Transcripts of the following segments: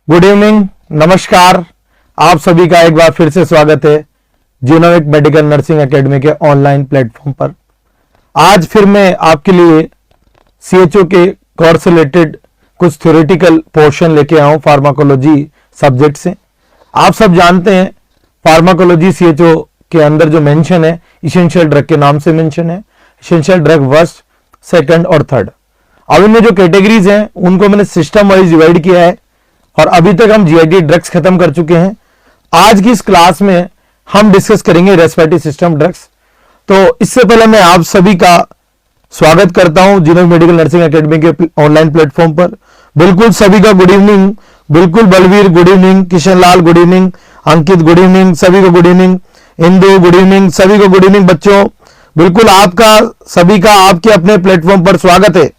Good evening, नमस्कार। आप सभी का एक बार फिर से स्वागत है जीनोमिक मेडिकल नर्सिंग एकेडमी के ऑनलाइन प्लेटफॉर्म पर। आज फिर मैं आपके लिए सीएचओ के कोर्स से रिलेटेड कुछ थ्योरेटिकल पोर्शन लेके आया हूं फार्माकोलॉजी सब्जेक्ट से। आप सब जानते हैं फार्माकोलॉजी सीएचओ के अंदर जो मेंशन है इसेंशियल ड्रग के नाम से मेंशन है, इसेंशियल ड्रग फर्स्ट, सेकंड और थर्ड। अब इनमें जो कैटेगरीज हैं उनको मैंने सिस्टम वाइज डिवाइड किया है और अभी तक हम जीआईडी ड्रग्स खत्म कर चुके हैं। आज की इस क्लास में हम डिस्कस करेंगे रेस्पिरेटरी सिस्टम ड्रग्स। तो इससे पहले मैं आप सभी का स्वागत करता हूं जीनोमिक मेडिकल नर्सिंग एकेडमी के ऑनलाइन प्लेटफॉर्म पर। बिल्कुल सभी का गुड इवनिंग। बिल्कुल Balvir good evening, Kishan Lal good evening, अंकित गुड इवनिंग, सभी को good evening, Indu good evening, सभी को गुड इवनिंग बच्चों। बिल्कुल आपका सभी का आपके अपने प्लेटफॉर्म पर स्वागत है।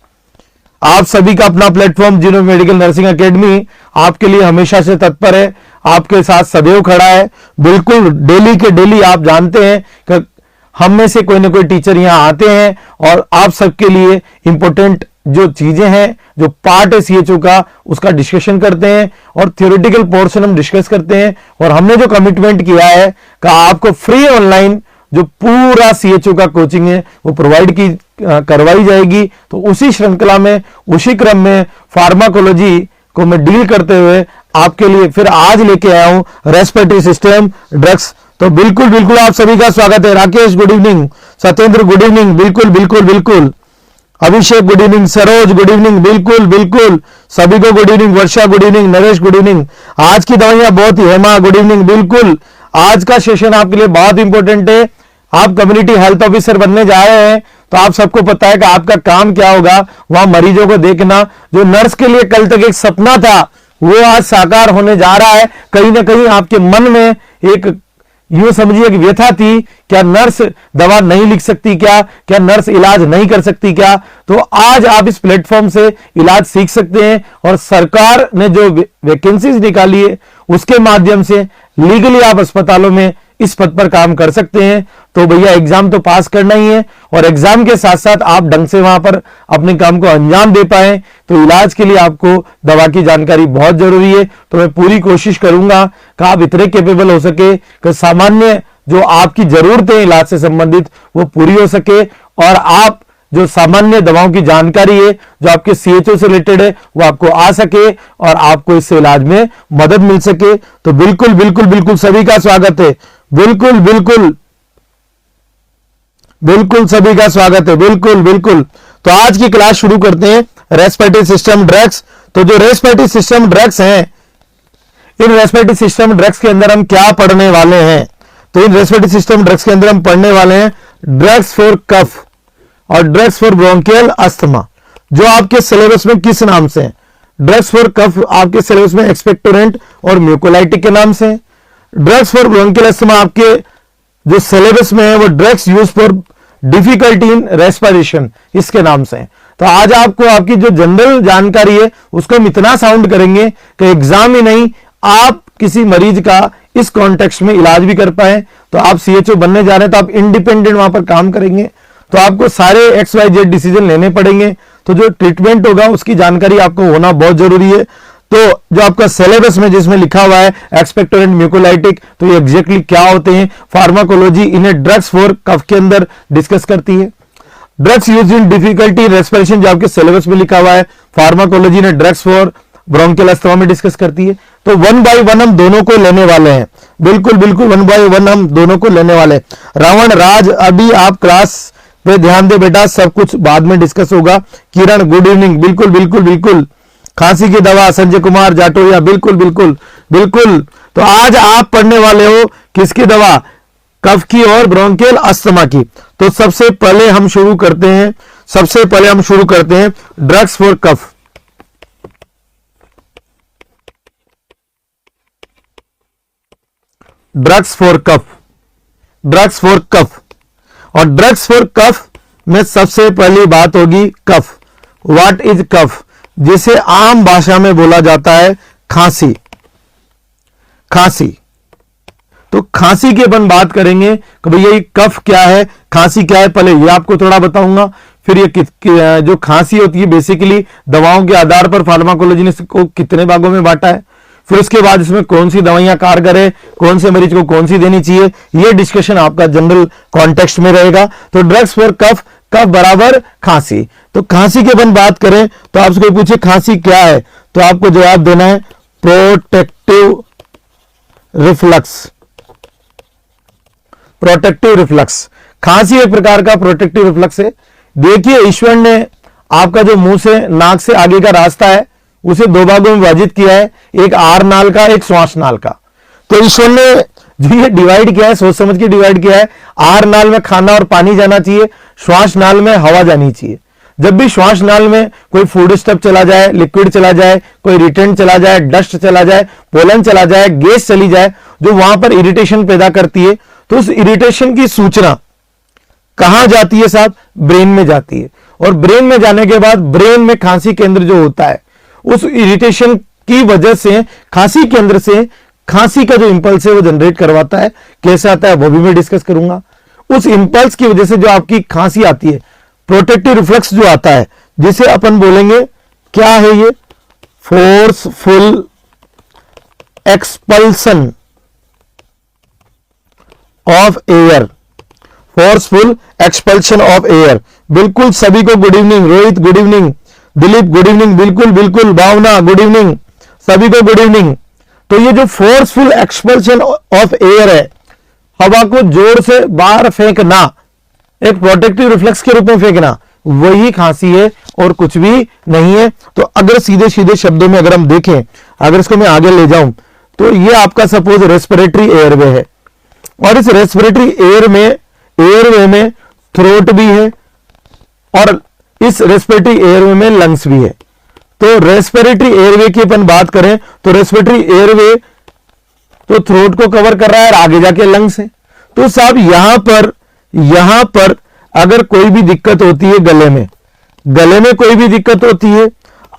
आप सभी का अपना platform genomic medical nursing academy आपके लिए हमेशा से तत्पर है, आपके साथ सदैव खड़ा है। बिल्कुल डेली के डेली आप जानते हैं कि हम में से कोई ना कोई टीचर यहां आते हैं और आप सबके लिए इंपॉर्टेंट जो चीजें हैं, जो पार्ट है सीएचओ का, उसका डिस्कशन करते हैं और थ्योरेटिकल पोर्शन हम डिस्कस करते हैं। और हमने जो कमिटमेंट किया है कि आपको फ्री ऑनलाइन जो पूरा सीएचओ का कोचिंग है वो प्रोवाइड की करवाई जाएगी। तो उसी श्रृंखला में, उसी क्रम में फार्माकोलॉजी को मैं डील करते हुए आपके लिए फिर आज लेके आया हूं रेस्पिरेटरी सिस्टम ड्रग्स। तो बिल्कुल बिल्कुल आप सभी का स्वागत है। Rakesh good evening, Satyendra good evening, बिल्कुल बिल्कुल बिल्कुल, Abhishek good evening, Saroj good evening, बिल्कुल बिल्कुल सभी को good evening, Varsha good evening, Naresh good evening. आज की दवाइयां बहुत ही, हेमा गुड इवनिंग, बिल्कुल आज का सेशन आपके लिए बहुत इंपॉर्टेंट है। आप कम्युनिटी हेल्थ ऑफिसर बनने जा रहे हैं तो आप सबको पता है कि आपका काम क्या होगा, वहां मरीजों को देखना। जो नर्स के लिए कल तक एक सपना था वो आज साकार होने जा रहा है। कहीं ना कहीं आपके मन में एक यूं समझिए कि व्यथा थी, क्या नर्स दवा नहीं लिख सकती, क्या नर्स इलाज नहीं कर सकती क्या? तो आज आप इस प्लेटफॉर्म से इलाज सीख सकते हैं और सरकार ने जो वैकेंसीज निकाली है उसके माध्यम से लीगली आप अस्पतालों में इस पद पर काम कर सकते हैं। तो भैया एग्जाम तो पास करना ही है और एग्जाम के साथ साथ आप ढंग से वहां पर अपने काम को अंजाम दे पाए। तो इलाज के लिए आपको दवा की जानकारी बहुत जरूरी है। तो मैं पूरी कोशिश करूंगा कि आप इतने कैपेबल हो सके कि सामान्य जो आपकी जरूरतें इलाज से संबंधित वो पूरी हो सके और आप जो सामान्य दवाओं की जानकारी है जो आपके सीएचओ से रिलेटेड है वो आपको आ सके और आपको इससे इलाज में मदद मिल सके। तो बिल्कुल बिल्कुल बिल्कुल सभी का स्वागत है। बिल्कुल बिल्कुल बिल्कुल सभी का स्वागत है। बिल्कुल बिल्कुल। तो आज की क्लास शुरू करते हैं रेस्पिरेटरी सिस्टम ड्रग्स। तो जो रेस्पिरेटरी सिस्टम ड्रग्स हैं, इन रेस्पिरेटरी सिस्टम ड्रग्स के अंदर हम क्या पढ़ने वाले हैं? तो इन रेस्पिरेटरी सिस्टम ड्रग्स के अंदर हम पढ़ने वाले हैं ड्रग्स फॉर कफ और ड्रग्स फॉर ब्रोंकियल अस्थमा। जो आपके सिलेबस में किस नाम से है? ड्रग्स फॉर कफ आपके सिलेबस में एक्सपेक्टोरेंट और म्यूकोलाइटिक के नाम से। ड्रग्स फॉर ब्रोंकियल अस्थमा आपके जो सिलेबस में है वो drugs use for difficulty in respiration इसके नाम से है। तो आज आपको आपकी जो जनरल जानकारी है उसको हम इतना साउंड करेंगे कि एग्जाम ही नहीं, आप किसी मरीज का इस कॉन्टेक्स्ट में इलाज भी कर पाए। तो आप सीएचओ बनने जा रहे हैं तो आप इंडिपेंडेंट वहां पर काम करेंगे तो आपको सारे XYZ डिसीजन लेने पड़ेंगे। तो जो ट्रीटमेंट होगा उसकी जानकारी आपको होना बहुत जरूरी है। तो जो आपका सिलेबस में जिसमें लिखा हुआ है एक्सपेक्टोरेंट म्यूकोलाइटिक, तो ये एग्जैक्टली क्या होते हैं? फार्माकोलॉजी इन्हें ड्रग्स फॉर कफ के अंदर डिस्कस करती है। Drugs use in difficulty respiration जो आपके सिलेबस में लिखा हुआ है, फार्माकोलॉजी ने ड्रग्स फॉर ब्रोंकियल अस्थमा में डिस्कस करती है। तो 1 by 1 हम दोनों को लेने वाले हैं। बिल्कुल बिल्कुल 1 by 1 हम दोनों को लेने वाले हैं। रावण राज, अभी आप क्लास पे ध्यान दे बेटा, सब कुछ बाद में डिस्कस होगा। किरण गुड इवनिंग, बिल्कुल बिल्कुल बिल्कुल। खांसी की दवा संजय कुमार जाटोरिया, बिल्कुल बिल्कुल बिल्कुल। तो आज आप पढ़ने वाले हो किसकी दवा? कफ की और ब्रोंकियल अस्थमा की। तो सबसे पहले हम शुरू करते हैं drugs for cough. Drugs for cough, drugs for cough. और ड्रग्स फॉर कफ में सबसे पहली बात होगी कफ। व्हाट इज कफ? जिसे आम भाषा में बोला जाता है खांसी। खांसी। तो खांसी की अपन बात करेंगे कि भैया ये कफ क्या है, खांसी क्या है, पहले ये आपको थोड़ा बताऊंगा। फिर ये जो खांसी होती है बेसिकली दवाओं के आधार पर फार्माकोलॉजी ने इसको कितने भागों में बांटा है, फिर उसके बाद इसमें कौन सी दवाइयां कारगर है, कौन से मरीज को कौन सी देनी चाहिए, ये डिस्कशन आपका जनरल कॉन्टेक्स्ट में रहेगा। तो ड्रग्स फॉर कफ, कफ बराबर खांसी। तो खांसी की अपन बात करें तो आपसे कोई पूछे खांसी क्या है, तो आपको जवाब देना है प्रोटेक्टिव रिफ्लक्स। प्रोटेक्टिव रिफ्लक्स, खांसी एक प्रकार का प्रोटेक्टिव रिफ्लक्स है। देखिए ईश्वर ने आपका जो मुंह से नाक से आगे का रास्ता है उसे दो भागों में विभाजित किया है, एक आर नाल का, एक श्वास नाल का। तो ईश्वर ने जो ये डिवाइड किया है सोच समझ के डिवाइड किया है। आर नाल में खाना और पानी जाना चाहिए, श्वास नाल में हवा जानी चाहिए। जब भी श्वास नाल में कोई फूड स्टफ चला जाए, लिक्विड चला जाए, कोई रिटेंट चला जाए, डस्ट चला जाए, पोलन चला जाए, गैस चली जाए जो वहां पर इरिटेशन पैदा करती है, तो उस इरिटेशन की सूचना कहां जाती है साहब? ब्रेन में जाती है। और ब्रेन में जाने के बाद ब्रेन में खांसी केंद्र जो होता है उस इरिटेशन की वजह से खांसी केंद्र से खांसी का जो इंपल्स है वो जनरेट करवाता है। कैसे आता है वो भी मैं डिस्कस करूंगा। उस इंपल्स की वजह से जो आपकी खांसी आती है, प्रोटेक्टिव रिफ्लेक्स जो आता है, जिसे अपन बोलेंगे क्या है ये? Forceful expulsion of air. Forceful expulsion of air. बिल्कुल सभी को good evening. Rohit good evening, Dilip good evening, बिल्कुल बिल्कुल, भावना गुड इवनिंग, सभी को गुड इवनिंग। तो ये जो फोर्सफुल एक्सपल्शन ऑफ एयर है, हवा को जोर से बाहर फेंकना, एक प्रोटेक्टिव रिफ्लेक्स के रूप में फेंकना, वही खांसी है और कुछ भी नहीं है। तो अगर सीधे सीधे शब्दों में अगर हम देखें, अगर इसको मैं आगे ले जाऊं तो ये आपका सपोज रेस्पिरेटरी एयरवे है, और इस रेस्पिरेटरी एयरवे में थ्रोट भी है और इस रेस्पिरेटरी एयरवे में लंग्स भी है। तो रेस्पिरेटरी एयरवे की अपन बात करें तो रेस्पिरेटरी एयरवे तो थ्रोट को कवर कर रहा है और आगे जाके लंग्स है। तो साहब यहां पर अगर कोई भी दिक्कत होती है गले में कोई भी दिक्कत होती है,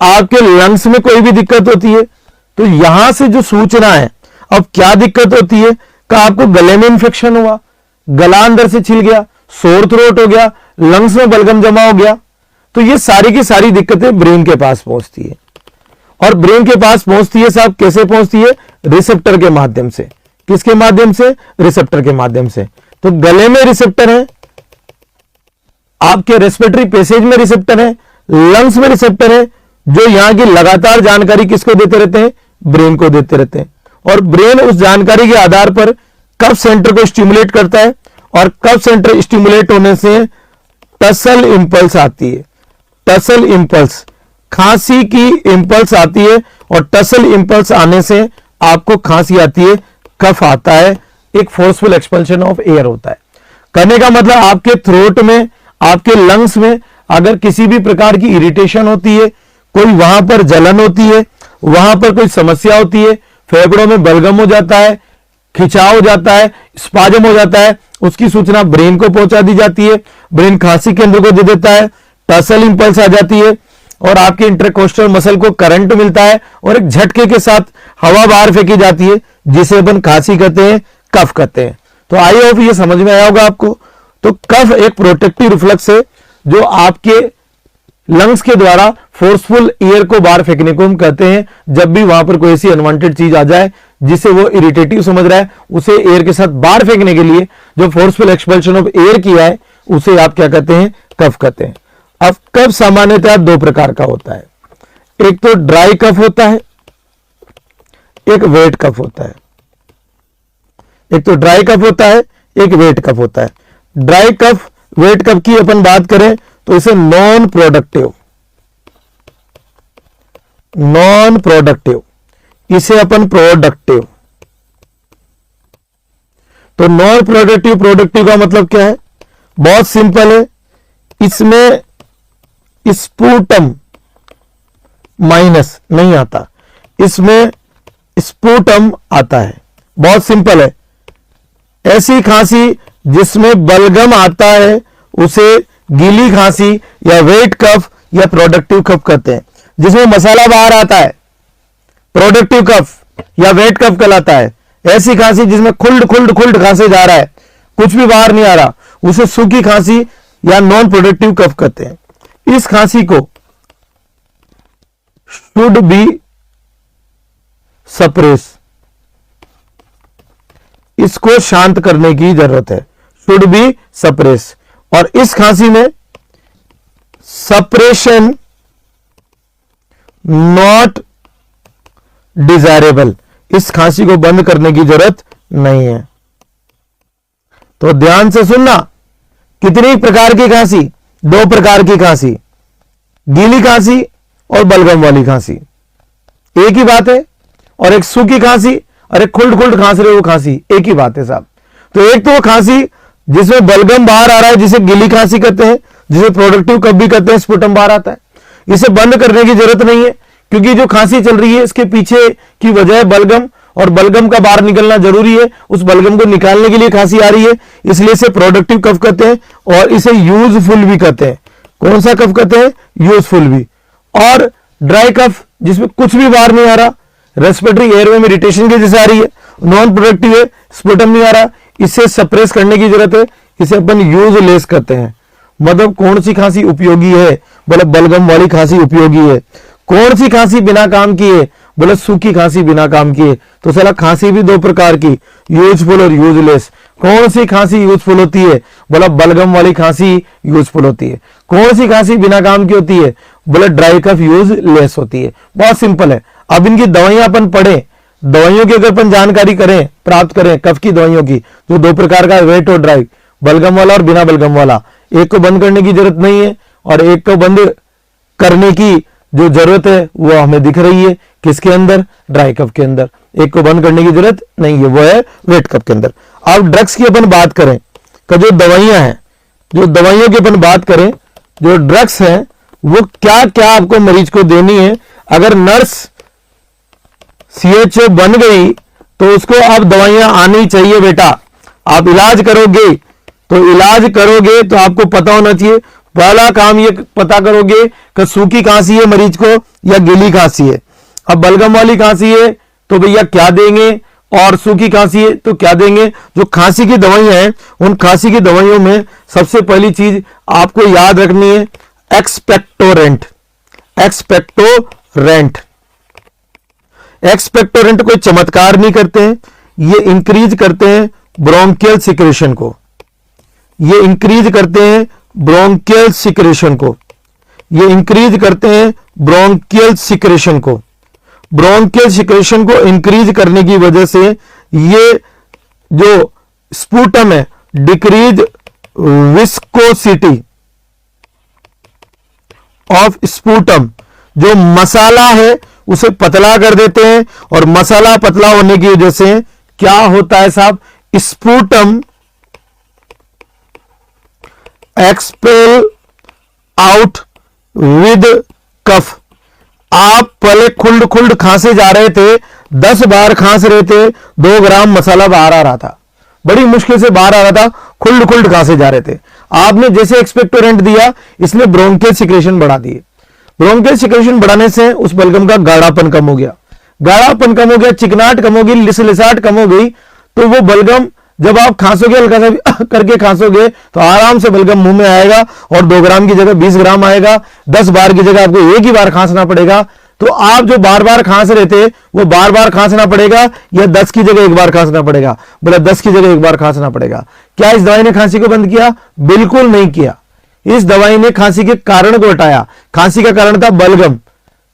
आपके लंग्स में कोई भी दिक्कत होती है, तो यहां से जो सूचना है, अब क्या दिक्कत होती है कि आपको गले में इंफेक्शन हुआ, गला अंदर से छिल गया, सोर थ्रोट हो गया, लंग्स में बलगम जमा हो गया, तो ये सारी की सारी दिक्कतें ब्रेन के पास पहुंचती है। और ब्रेन के पास पहुंचती है साहब कैसे पहुंचती है? रिसेप्टर के माध्यम से। किसके माध्यम से? रिसेप्टर के माध्यम से। तो गले में रिसेप्टर है, आपके रेस्पिरेटरी पैसेज में रिसेप्टर है, लंग्स में रिसेप्टर है, जो यहां की लगातार जानकारी किसको देते रहते हैं? ब्रेन को देते रहते हैं। और ब्रेन उस जानकारी के आधार पर कफ सेंटर को स्टिमुलेट करता है, और कफ सेंटर स्टिमुलेट होने से टसल इंपल्स आती है। टसल इंपल्स, खांसी की इंपल्स आती है, और टसल इंपल्स आने से आपको खांसी आती है, कफ आता है, एक फोर्सफुल एक्सपल्शन ऑफ एयर होता है। कहने का मतलब आपके थ्रोट में, आपके लंग्स में अगर किसी भी प्रकार की इरिटेशन होती है, कोई वहां पर जलन होती है, वहां पर कोई समस्या होती है, फेफड़ों में बलगम हो जाता है, खिंचाव हो जाता है, स्पाजम हो जाता है, उसकी सूचना ब्रेन को पहुंचा दी जाती है। ब्रेन खांसी केंद्र को दे देता है, टसल इंपल्स आ जाती है, और आपके इंटरकोस्टल मसल को करंट मिलता है, और एक झटके के साथ हवा बाहर फेंकी जाती है, जिसे अपन खांसी कहते हैं, कफ कहते हैं। तो आई होप ये समझ में आया होगा आपको। तो कफ एक प्रोटेक्टिव रिफ्लेक्स है जो आपके लंग्स के द्वारा फोर्सफुल एयर को बाहर फेंकने को हम कहते हैं। जब भी वहां पर कोई ऐसी अनवांटेड चीज आ जाए जिसे वो इरिटेटिव समझ रहा है, उसे एयर के साथ बाहर फेंकने के लिए जो फोर्सफुल एक्सपल्शन ऑफ एयर किया है, उसे आप क्या कहते हैं? कफ कहते हैं। अब कफ सामान्यतः दो प्रकार का होता है, एक तो ड्राई कफ होता है, एक वेट कफ होता है। एक तो ड्राई कफ होता है, एक वेट कफ होता है। ड्राई कफ, वेट कफ की अपन बात करें तो इसे नॉन प्रोडक्टिव, इसे अपन प्रोडक्टिव। तो नॉन प्रोडक्टिव का मतलब क्या है? बहुत सिंपल है, इसमें स्पूटम माइनस नहीं आता, इसमें स्पूटम आता है। बहुत सिंपल है। ऐसी खांसी जिसमें बलगम आता है उसे गीली खांसी या वेट कफ या प्रोडक्टिव कफ कहते हैं। जिसमें मसाला बाहर आता है प्रोडक्टिव कफ या वेट कफ कहलाता है। ऐसी खांसी जिसमें खुल्ड खांसी जा रहा है, कुछ भी बाहर नहीं आ रहा, उसे सूखी खांसी या नॉन प्रोडक्टिव कफ कहते हैं। इस खांसी को शुड बी सप्रेस, इसको शांत करने की जरूरत है, शुड बी सप्रेस। और इस खांसी में सप्रेशन नॉट डिजायरेबल, इस खांसी को बंद करने की जरूरत नहीं है। तो ध्यान से सुनना, कितनी प्रकार की खांसी? 2 प्रकार की खांसी, गीली खांसी और बलगम वाली खांसी, एक ही बात है। और एक सूखी खांसी और एक खुल्ड खुल्ड खांस रहे वो खांसी, एक ही बात है साहब। तो एक तो वो खांसी जिसमें बलगम बाहर आ रहा है, जिसे गीली खांसी कहते हैं, जिसे प्रोडक्टिव कफ भी कहते हैं, स्पुटम बाहर आता है, इसे बंद करने की जरूरत नहीं है, क्योंकि जो खांसी चल रही है इसके पीछे की वजह है बलगम, और बलगम का बाहर निकलना जरूरी है। उस बलगम को निकालने के लिए खांसी आ रही है, इसलिए इसे प्रोडक्टिव कफ कहते हैं और इसे यूजफुल भी कहते हैं। कौन सा कफ कहते हैं? यूजफुल भी। और ड्राई कफ जिसमें कुछ भी बाहर नहीं आ रहा, रेस्पिरेटरी एयरवे में इरिटेशन की जैसे आ रही है, नॉन प्रोडक्टिव है, स्पुटम नहीं आ रहा, इसे सप्रेस करने की जरूरत है, इसे अपन यूजलेस कहते हैं। मतलब कौन सी खांसी उपयोगी है? बोले बलगम वाली खांसी उपयोगी है। कौन सी खांसी बिना काम किए? बोले सूखी खांसी बिना काम किए। तो साला खांसी भी 2 प्रकार की, यूजफुल और यूजलेस। कौन सी खांसी यूजफुल होती है? बोला बलगम वाली खांसी यूजफुल होती है। कौन सी खांसी बिना काम की होती है? बोले ड्राई कफ यूजलेस होती है। बहुत सिंपल है। अब इनकी दवाइयां अपन पढ़े, दवाइयों की अगर अपन जानकारी करें, प्राप्त करें कफ की दवाइयों की, तो 2 प्रकार का, वेट और ड्राई, बलगम वाला और बिना बलगम वाला। एक को बंद करने की जरूरत नहीं है और एक को बंद करने की जो जरूरत है वो हमें दिख रही है, किसके अंदर? ड्राई कफ के अंदर। एक को बंद करने की जरूरत नहीं है, वो है वेट कफ के अंदर। अब ड्रग्स की अपन बात करें, तो जो दवाइयां हैं, जो दवाइयों की अपन बात करें, जो ड्रग्स हैं वो क्या क्या आपको मरीज को देनी है। अगर नर्स CHO बन गई तो उसको अब दवाइयां आनी चाहिए बेटा। आप इलाज करोगे तो आपको पता होना चाहिए, पहला काम ये पता करोगे कि सूखी खांसी है मरीज को या गीली खांसी है। अब बलगम वाली खांसी है तो भैया क्या देंगे, और सूखी खांसी है तो क्या देंगे। जो खांसी की दवाइयां हैं, उन खांसी की दवाइयों में सबसे पहली चीज आपको याद रखनी है, एक्सपेक्टोरेंट। एक्सपेक्टोरेंट एक्सपेक्टोरेंट कोई चमत्कार नहीं करते हैं, ये इंक्रीज करते हैं ब्रोंकियल सिक्रेशन को, ये इंक्रीज करते हैं ब्रोंकियल सिक्रेशन को, ये इंक्रीज करते हैं ब्रोंकियल सिक्रेशन को। ब्रोंकियल सिक्रेशन को इंक्रीज करने की वजह से ये जो स्पूटम है, डिक्रीज विस्कोसिटी ऑफ स्पूटम, जो मसाला है उसे पतला कर देते हैं, और मसाला पतला होने की वजह से क्या होता है साहब? स्पूटम एक्सपेल आउट विद कफ। आप पहले खुल्ड खुल्ड खांसे जा रहे थे, 10 बार खांस रहे थे, 2 ग्राम मसाला बाहर आ रहा था, बड़ी मुश्किल से बाहर आ रहा था, खुल्ड खुल्ड खांसे जा रहे थे। आपने जैसे एक्सपेक्टोरेंट दिया, इसने ब्रोंकियल सिक्रेशन बढ़ा दिए। ब्रोंकियल सिक्रेशन बढ़ाने से उस बलगम का गाढ़ापन कम हो गया, गाढ़ापन कम हो गया, चिकनाहट कम हो गई, लिसलिसाहट कम हो गई। तो वो बलगम जब आप खांसोगे, हल्का सा करके खांसोगे, तो आराम से बलगम मुंह में आएगा, और 2 ग्राम की जगह 20 ग्राम आएगा। 10 बार की जगह आपको एक ही बार खांसना पड़ेगा। तो आप जो बार बार खांस रहे थे वो बार बार खांसना पड़ेगा, या 10 की जगह एक बार खांसना पड़ेगा? बोला 10 की जगह एक बार खांसना पड़ेगा। क्या इस दवाई ने खांसी को बंद किया? बिल्कुल नहीं किया। इस दवाई ने खांसी के कारण को हटाया। खांसी का कारण था बलगम।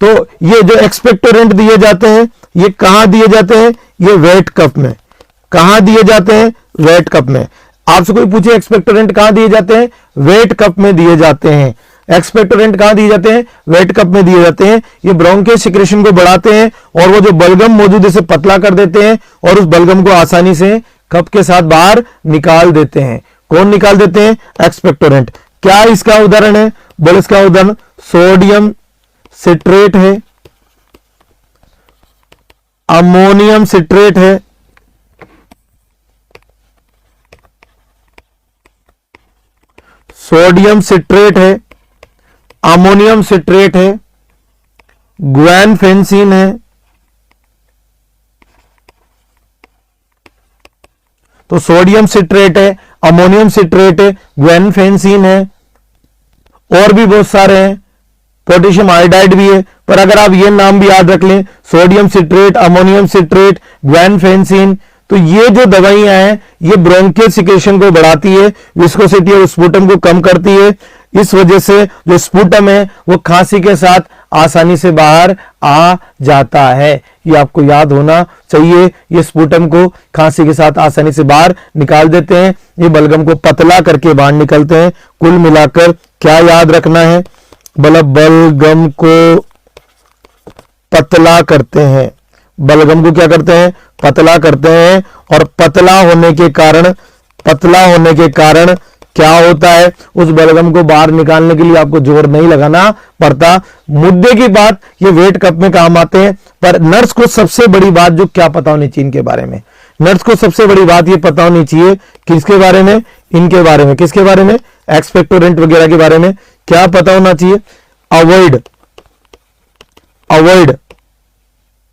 तो ये जो एक्सपेक्टोरेंट दिए जाते हैं, ये कहां दिए जाते हैं? ये वेट कफ में। कहां दिए जाते हैं? वेट कफ में। आपसे कोई पूछे एक्सपेक्टोरेंट कहां दिए जाते हैं? वेट कफ में दिए जाते हैं। एक्सपेक्टोरेंट कहां दिए जाते हैं? वेट कफ में दिए जाते हैं। ये ब्रोंकियल सिक्रेशन को बढ़ाते हैं, और वो जो बलगम मौजूद है उसे पतला कर देते हैं, और उस बलगम को आसानी से कफ के साथ बाहर निकाल देते हैं। कौन निकाल देते हैं? एक्सपेक्टोरेंट। क्या इसका उदाहरण है? बोले इसका उदाहरण सोडियम सिट्रेट है, अमोनियम सिट्रेट है, सोडियम सिट्रेट है, अमोनियम सिट्रेट है, ग्वेनफेंसिन है। तो सोडियम सिट्रेट है, अमोनियम सिट्रेट है, ग्वेनफेंसिन है, और भी बहुत सारे हैं। पोटेशियम आयोडाइड भी है। पर अगर आप ये नाम भी याद रख लें, सोडियम सिट्रेट, अमोनियम सिट्रेट, ग्वेनफेंसिन, तो ये जो दवाइयां हैं ये ब्रोंकियल सिक्रेशन को बढ़ाती है, विस्कोसिटी और स्पूटम को कम करती है। इस वजह से जो स्पूटम है वो खांसी के साथ आसानी से बाहर आ जाता है। ये आपको याद होना चाहिए। ये स्पूटम को खांसी के साथ आसानी से बाहर निकाल देते हैं, ये बलगम को पतला करके बाहर निकलते हैं। कुल मिलाकर क्या याद रखना है, बलगम को पतला करते हैं, बलगम को क्या करते हैं, पतला करते हैं। और पतला होने के कारण क्या होता है, उस बलगम को बाहर निकालने के लिए आपको जोर नहीं लगाना पड़ता। मुद्दे की बात, ये वेट कप में काम आते हैं। पर नर्स को सबसे बड़ी बात जो क्या पता होनी चाहिए इनके बारे में, नर्स को सबसे बड़ी बात ये पता होनी चाहिए किसके बारे में, इनके बारे में। किसके बारे में, एक्सपेक्टोरेंट वगैरह के बारे में क्या पता होना चाहिए। अवॉइड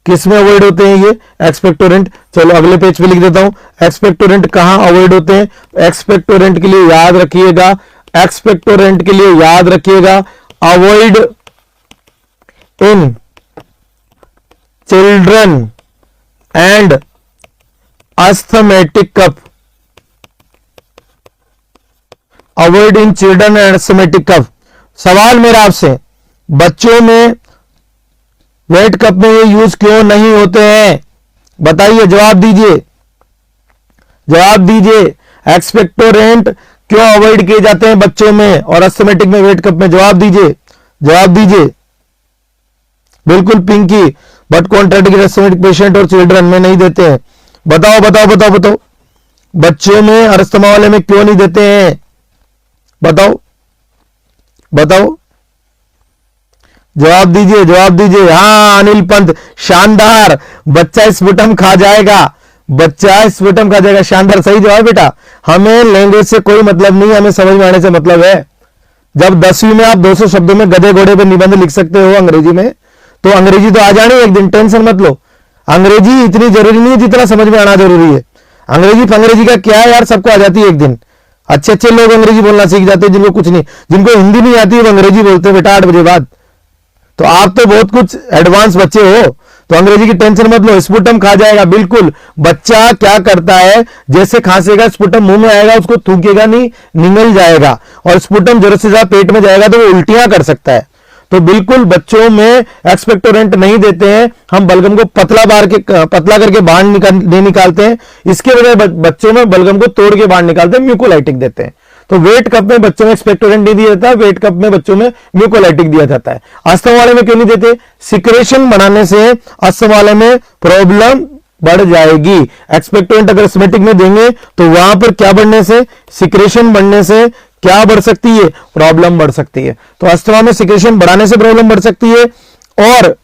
किसमें अवॉइड होते हैं ये, एक्सपेक्टोरेंट। चलो अगले पेज पे लिख देता हूं, एक्सपेक्टोरेंट कहां अवॉइड होते हैं। एक्सपेक्टोरेंट के लिए याद रखिएगा, एक्सपेक्टोरेंट के लिए याद रखिएगा, avoid in children and asthmatic cough, avoid in children and asthmatic cough. सवाल मेरा आपसे, बच्चों में वेट कप में ये यूज क्यों नहीं होते हैं, बताइए, जवाब दीजिए, जवाब दीजिए। एक्सपेक्टोरेंट क्यों अवॉइड किए जाते हैं बच्चों में और अस्थमेटिक में, वेट कप में, जवाब दीजिए, जवाब दीजिए। बिल्कुल Pinki, but contradict asthmatic patient और चिल्ड्रन में नहीं देते हैं। बताओ बताओ बताओ बताओ, बच्चों में और अस्थमा वाले में क्यों नहीं देते हैं, बताओ बताओ, जवाब दीजिए, जवाब दीजिए। हाँ अनिल पंत, शानदार, बच्चा स्पुटम खा जाएगा, बच्चा स्पुटम खा जाएगा, शानदार, सही जवाब बेटा। हमें लैंग्वेज से कोई मतलब नहीं, हमें समझ में आने से मतलब है। जब 10वीं में आप 200 शब्दों में गधे घोड़े पे निबंध लिख सकते हो अंग्रेजी में, तो अंग्रेजी तो आ जानी एक दिन, टेंशन मत लो। अंग्रेजी इतनी जरूरी नहीं है जितना समझ में आना जरूरी है। अंग्रेजी का क्या है यार, सबको आ जाती है एक दिन। अच्छे अच्छे लोग अंग्रेजी बोलना सीख जाते हैं, जिनको कुछ नहीं, जिनको हिंदी नहीं आती है वो अंग्रेजी बोलते हैं बेटा 8 बजे बाद। तो आप तो बहुत कुछ एडवांस बच्चे हो, तो अंग्रेजी की टेंशन मत लो। स्पुटम खा जाएगा, बिल्कुल। बच्चा क्या करता है, जैसे खांसेगा स्पुटम मुंह में आएगा, उसको थूकेगा नहीं, निगल जाएगा, और स्पुटम जरूरत से ज्यादा पेट में जाएगा तो वो उल्टियां कर सकता है। तो बिल्कुल बच्चों में एक्सपेक्टोरेंट नहीं देते हैं, हम बलगम को पतला करके बाहर निकालते हैं। इसके बजाय बच्चों में बलगम को तोड़ के बाहर निकालते हैं, म्यूकोलाइटिक देते हैं। तो वेट कप में बच्चों में एक्सपेक्टोरेंट नहीं दिया जाता, वेट कप में बच्चों में म्यूकोलाइटिक दिया जाता है। अस्थमा वाले में क्यों नहीं देते, सिक्रेशन बढ़ाने से अस्थमा वाले में प्रॉब्लम बढ़ जाएगी। एक्सपेक्टोरेंट अगर अस्थमेटिक में देंगे तो वहां पर क्या बढ़ने से, सिक्रेशन बढ़ने से क्या बढ़ सकती है, प्रॉब्लम बढ़ सकती है। तो अस्थमा में सिक्रेशन बढ़ाने से प्रॉब्लम बढ़ सकती है। और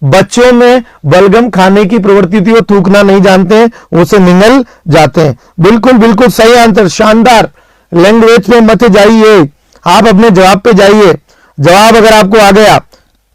बच्चों में बलगम खाने की प्रवृत्ति होती है, वो थूकना नहीं जानते हैं, उसे निगल जाते हैं। बिल्कुल बिल्कुल सही आंसर, शानदार। लैंग्वेज पे मत जाइए, आप अपने जवाब पे जाइए। जवाब अगर आपको आ गया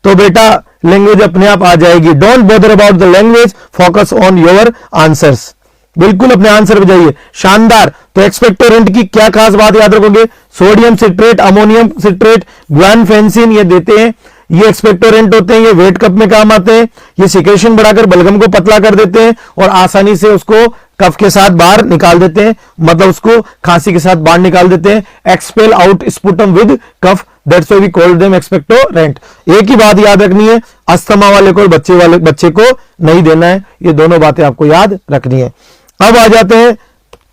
तो बेटा लैंग्वेज अपने आप आ जाएगी। Don't bother about the language, focus on your answers. बिल्कुल अपने आंसर पे जाइए, शानदार। तो एक्सपेक्टोरेंट की क्या खास बात याद रखोगे, सोडियम सिट्रेट, अमोनियम सिट्रेट, ग्वेनफेंसिन ये देते हैं, ये एक्सपेक्टोरेंट होते हैं, ये वेट कप में काम आते हैं। ये सिक्रेशन बढ़ाकर बलगम को पतला कर देते हैं और आसानी से उसको कफ के साथ बाहर निकाल देते हैं, मतलब उसको खांसी के साथ बाहर निकाल देते हैं। Expel out sputum with cough, that's why we call them expectorant. एक ही बात याद रखनी है, अस्थमा वाले को और बच्चे को नहीं देना है, ये दोनों बातें आपको याद रखनी है। अब आ जाते हैं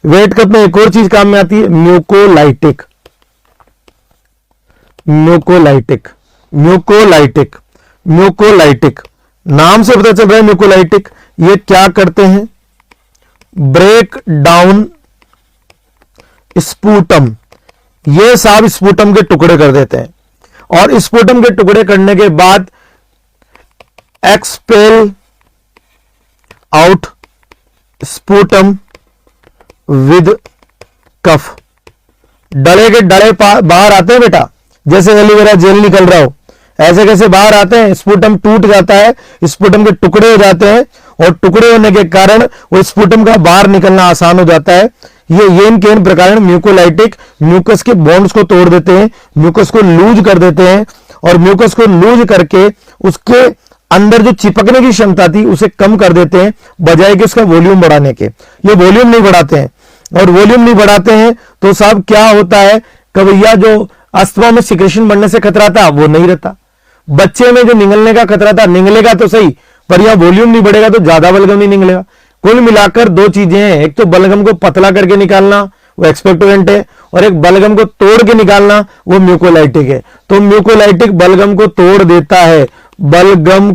वेट कप में एक और चीज काम में आती है, म्यूकोलाइटिक। म्यूकोलाइटिक म्यूकोलाइटिक म्यूकोलाइटिक नाम से पता चल रहा है म्यूकोलाइटिक। ये क्या करते हैं, ब्रेक डाउन स्पूटम, ये साहब स्पूटम के टुकड़े कर देते हैं, और स्पूटम के टुकड़े करने के बाद एक्सपेल आउट स्पूटम विद कफ। डले के डले बाहर आते हैं बेटा, जैसे एलोवेरा जेल निकल रहा हो, ऐसे कैसे बाहर आते हैं, स्पूटम टूट जाता है, स्पूटम के टुकड़े हो जाते हैं, और टुकड़े होने के कारण वो स्पूटम का बाहर निकलना आसान हो जाता है। ये येन केन प्रकार म्यूकोलाइटिक म्यूकस के बॉन्ड्स को तोड़ देते हैं, म्यूकस को लूज कर देते हैं, और म्यूकस को लूज करके उसके अंदर जो चिपकने की क्षमता थी उसे कम कर देते हैं, बजाय कि उसका वॉल्यूम बढ़ाने के। ये वॉल्यूम नहीं बढ़ाते हैं, और वॉल्यूम नहीं बढ़ाते हैं तो साहब क्या होता है, कवैया जो अस्थमा में सिक्रेशन बढ़ने से खतरा था वो नहीं रहता। बच्चे में जो निगलने का खतरा था, निगलेगा तो सही, पर यहां वॉल्यूम नहीं बढ़ेगा तो ज्यादा बलगम नहीं निकलेगा। कुल मिलाकर दो चीजें हैं, एक तो बलगम को पतला करके निकालना वो एक्सपेक्टोरेंट है, और एक बलगम को तोड़ के निकालना वो म्यूकोलाइटिक है। तो म्यूकोलाइटिक बलगम को तोड़ देता है, बलगम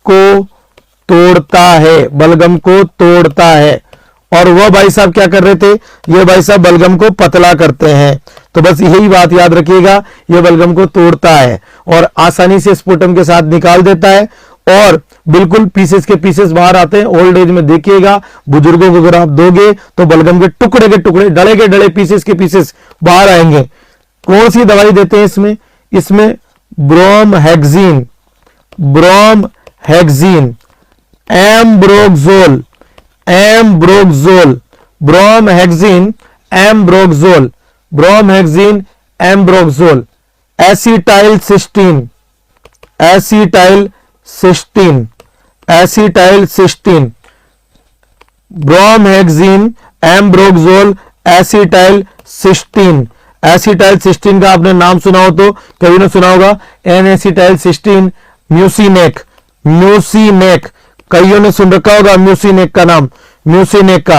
को तोड़ता है, बलगम को तोड़ता है। और वह भाई साहब क्या कर रहे थे, ये भाई साहब बलगम को पतला करते हैं। तो बस यही बात याद रखिएगा, ये बलगम को तोड़ता है और आसानी से स्पुटम के साथ निकाल देता है, और बिल्कुल पीसेस के पीसेस बाहर आते हैं। ओल्ड एज में देखिएगा, बुजुर्गों को अगर आप दोगे तो बलगम के टुकड़े डले के डले पीसेस के पीसेस बाहर आएंगे। कौन सी दवाई देते हैं इसमें, इसमें bromhexine, ambroxol, bromhexine, ambroxol, acetylcysteine, bromhexine, ambroxol, acetylcysteine का आपने नाम सुना हो तो कभी ना सुना होगा, एन एसिटाइल सिस्टीन, म्यूसिनेक, कईयों ने सुन रखा होगा म्यूसिनेक का नाम, म्यूसिनेक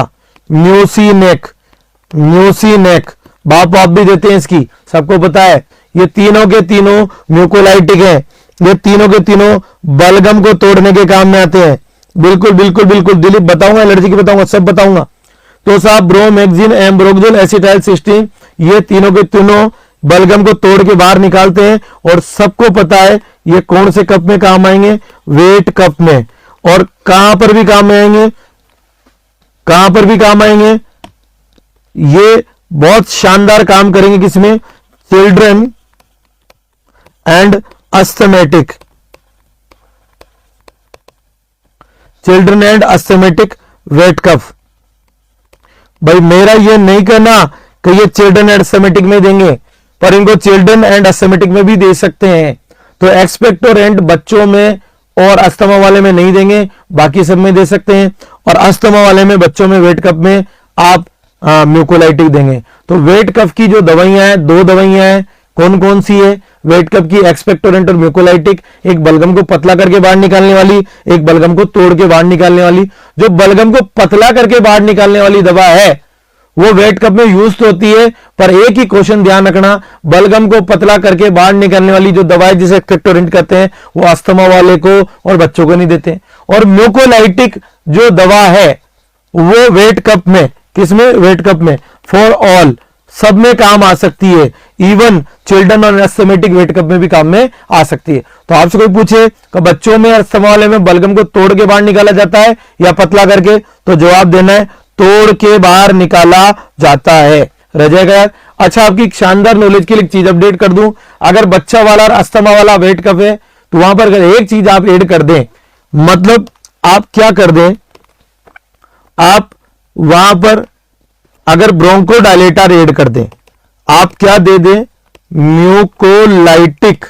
बाप भी देते हैं इसकी, सबको पता है। ये तीनों के तीनों म्यूकोलाइटिक हैं, ये तीनों के तीनों बलगम को तोड़ने के काम में आते हैं। बिल्कुल दिलीप बताऊंगा, एलर्जी की बताऊंगा, सब बताऊंगा। तो साहब ब्रोमहेक्सिन, एम्ब्रोक्सोल, एसिटाइल सिस्टीन, ये तीनों के तीनों बलगम को तोड़ के बाहर निकालते हैं, और सबको पता है ये कौन से कप में काम आएंगे, वेट कप में। और कहां पर भी काम आएंगे, ये बहुत शानदार काम करेंगे किसमें, चिल्ड्रन एंड अस्थमेटिक वेट कफ। भाई मेरा ये नहीं कहना कि ये चिल्ड्रन एंड अस्थमेटिक में देंगे, पर इनको चिल्ड्रन एंड अस्थमेटिक में भी दे सकते हैं। तो एक्सपेक्टोरेंट बच्चों में और अस्थमा वाले में नहीं देंगे, बाकी सब में दे सकते हैं। और अस्थमा वाले में, बच्चों में, वेट कफ में आप म्यूकोलाइटिक देंगे। तो वेट कफ की जो दवाइयां हैं, दो दवाइयां हैं, कौन कौन सी है वेट कफ की, एक्सपेक्टोरेंट और म्यूकोलाइटिक। एक बलगम को पतला करके बाहर निकालने वाली, एक बलगम को तोड़ के बाहर निकालने वाली। जो बलगम को पतला करके बाहर निकालने वाली दवा है वो वेट कफ में यूज तो होती है, पर एक ही क्वेश्चन ध्यान रखना, बलगम को पतला करके बाहर निकालने वाली जो दवा है जिसे एक्सपेक्टोरेंट कहते हैं, वो अस्थमा वाले को और बच्चों को नहीं देते। और म्यूकोलाइटिक जो दवा है वो वेट कफ में, किसमें, वेट कफ में, फॉर ऑल, सब में काम आ सकती है। इवन चिल्ड्रन और अस्थमेटिक वेट कफ में भी काम में आ सकती है। तो आपसे कोई पूछे कि बच्चों में, अस्थमा वाले में बलगम को तोड़ के बाहर निकाला जाता है या पतला करके, तो जवाब देना है तोड़ के बाहर निकाला जाता है। रह जाएगा यार। अच्छा, आपकी शानदार नॉलेज के लिए एक चीज अपडेट कर दूं, अगर बच्चा वाला और अस्थमा वाला वेट कफ है तो वहां पर अगर एक चीज आप ऐड कर दें, मतलब आप क्या कर दें, आप वहां पर अगर ब्रोंकोडायलेटर ऐड कर दें, आप क्या दे दें, म्यूकोलाइटिक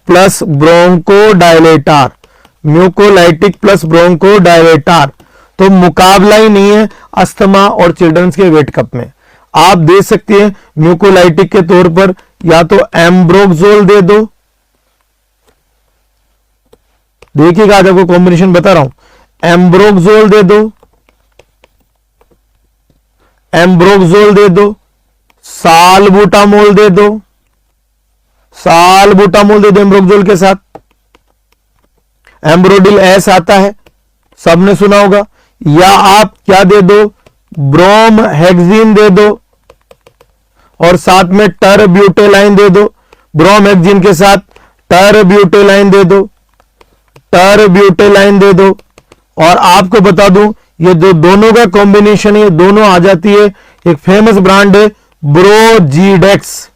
प्लस ब्रोंकोडायलेटर, तो मुकाबला ही नहीं है अस्थमा और चिल्ड्रंस के वेट कफ में। आप दे सकते हैं म्यूकोलाइटिक के तौर पर या तो एम्ब्रोक्सोल दे दो, देखिएगा आज आपको कॉम्बिनेशन बता रहा हूं, एम्ब्रोक्सोल दे दो, सालबुटामोल दे दो, एम्ब्रोक्सोल के साथ। एम्ब्रोडिल एस आता है, सबने सुना होगा। या आप क्या दे दो, ब्रोमहेक्सिन दे दो और साथ में टरब्यूटेलाइन दे दो, ब्रोमहेक्सिन के साथ टरब्यूटेलाइन दे दो। और आपको बता दूं, ये जो दोनों का कॉम्बिनेशन है, ये दोनों आ जाती है, एक फेमस ब्रांड है ब्रोजीडेक्स।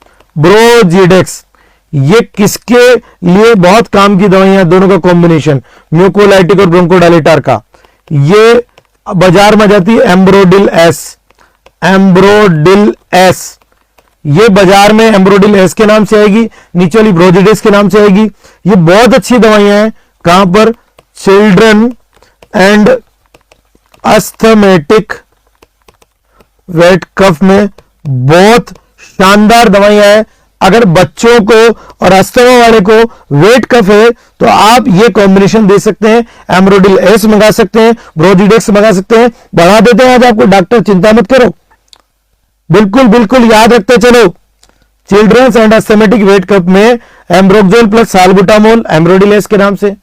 ये किसके लिए बहुत काम की दवाइयां, दोनों का कॉम्बिनेशन, म्यूकोलाइटिक और ब्रोंकोडायलेटर का। ये बाजार में जाती है एम्ब्रोडिल एस, ये बाजार में एम्ब्रोडिल एस के नाम से आएगी, नीचे वाली ब्रोजिडेस के नाम से आएगी। ये बहुत अच्छी दवाइयां हैं। कहां पर? Children and asthmatic wet cough में बहुत शानदार दवाइयां हैं। अगर बच्चों को और अस्थमा वाले को वेट कफ है तो आप ये कॉम्बिनेशन दे सकते हैं। एम्ब्रोडिल एस मंगा सकते हैं, ब्रोजिडेक्स मंगा सकते हैं। बढ़ा देते हैं आज आपको डॉक्टर, चिंता मत करो। बिल्कुल बिल्कुल याद रखते चलो। Childrens and asthmatic wet cough में ambroxol plus salbutamol ambrodil S के नाम से,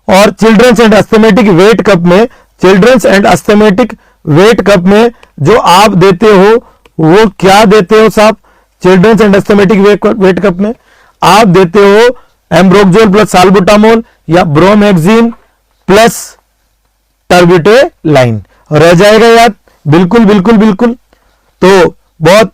और childrens and asthmatic wet cough में, childrens and asthmatic wet cough में जो आप देते हो वो क्या देते हो साहब? Childrens and asthmatic wet cough में आप देते हो एम्ब्रोक्सोल प्लस साल्बुटामोल या ब्रोमहेक्सिन प्लस टर्बिटेलाइन। रह जाएगा याद? बिल्कुल बिल्कुल बिल्कुल। तो बहुत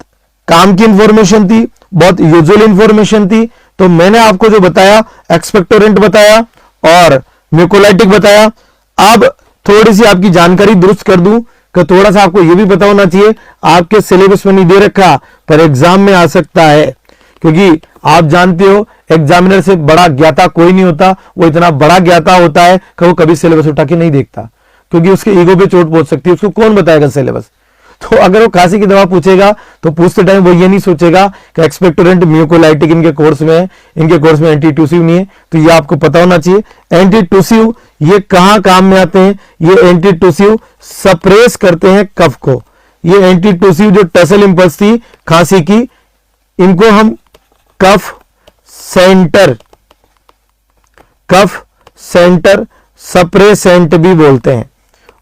काम की इंफॉर्मेशन थी, बहुत यूजुअल इंफॉर्मेशन थी। तो मैंने आपको जो बताया, एक्सपेक्टोरेंट बताया और म्यूकोलाइटिक बताया। अब थोड़ी सी आपकी जानकारी दुरुस्त कर दूं कि थोड़ा सा आपको यह भी पता होना चाहिए, आपके सिलेबस में नहीं दे रखा पर एग्जाम में आ सकता है। क्योंकि आप जानते हो एग्जामिनर से बड़ा ज्ञाता कोई नहीं होता। वो इतना बड़ा ज्ञाता होता है कि वो कभी सिलेबस उठा के नहीं देखता, क्योंकि उसके ईगो पे चोट पहुंच सकती है। उसको कौन बताएगा सिलेबस? तो अगर वो खांसी की दवा पूछेगा तो पूछते टाइम वो ये नहीं सोचेगा कि एक्सपेक्टोरेंट म्यूकोलाइटिक इनके कोर्स में है, इनके कोर्स में एंटी टूसिव नहीं है। तो ये आपको पता होना चाहिए। एंटी टूसिव ये कहां काम में आते हैं? ये एंटी टूसिव सप्रेस करते हैं कफ को। ये एंटी टूसिव जो टसल इंपल्स थी खांसी की, इनको हम कफ सेंटर सप्रेसेंट भी बोलते हैं।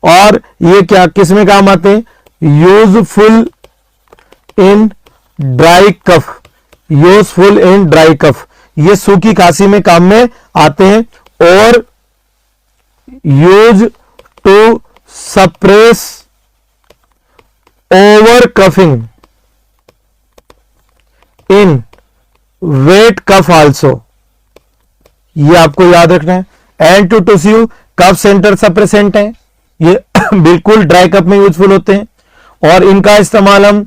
और ये क्या किस में काम आते हैं? Useful in dry cough, useful in dry cough. ये सूखी खांसी में काम में आते हैं। और use to suppress over coughing in wet cough also. ये आपको याद रखना है। Anti tussive cough centre suppressant है, ये बिल्कुल ड्राई कफ में यूजफुल होते हैं। और इनका इस्तेमाल हम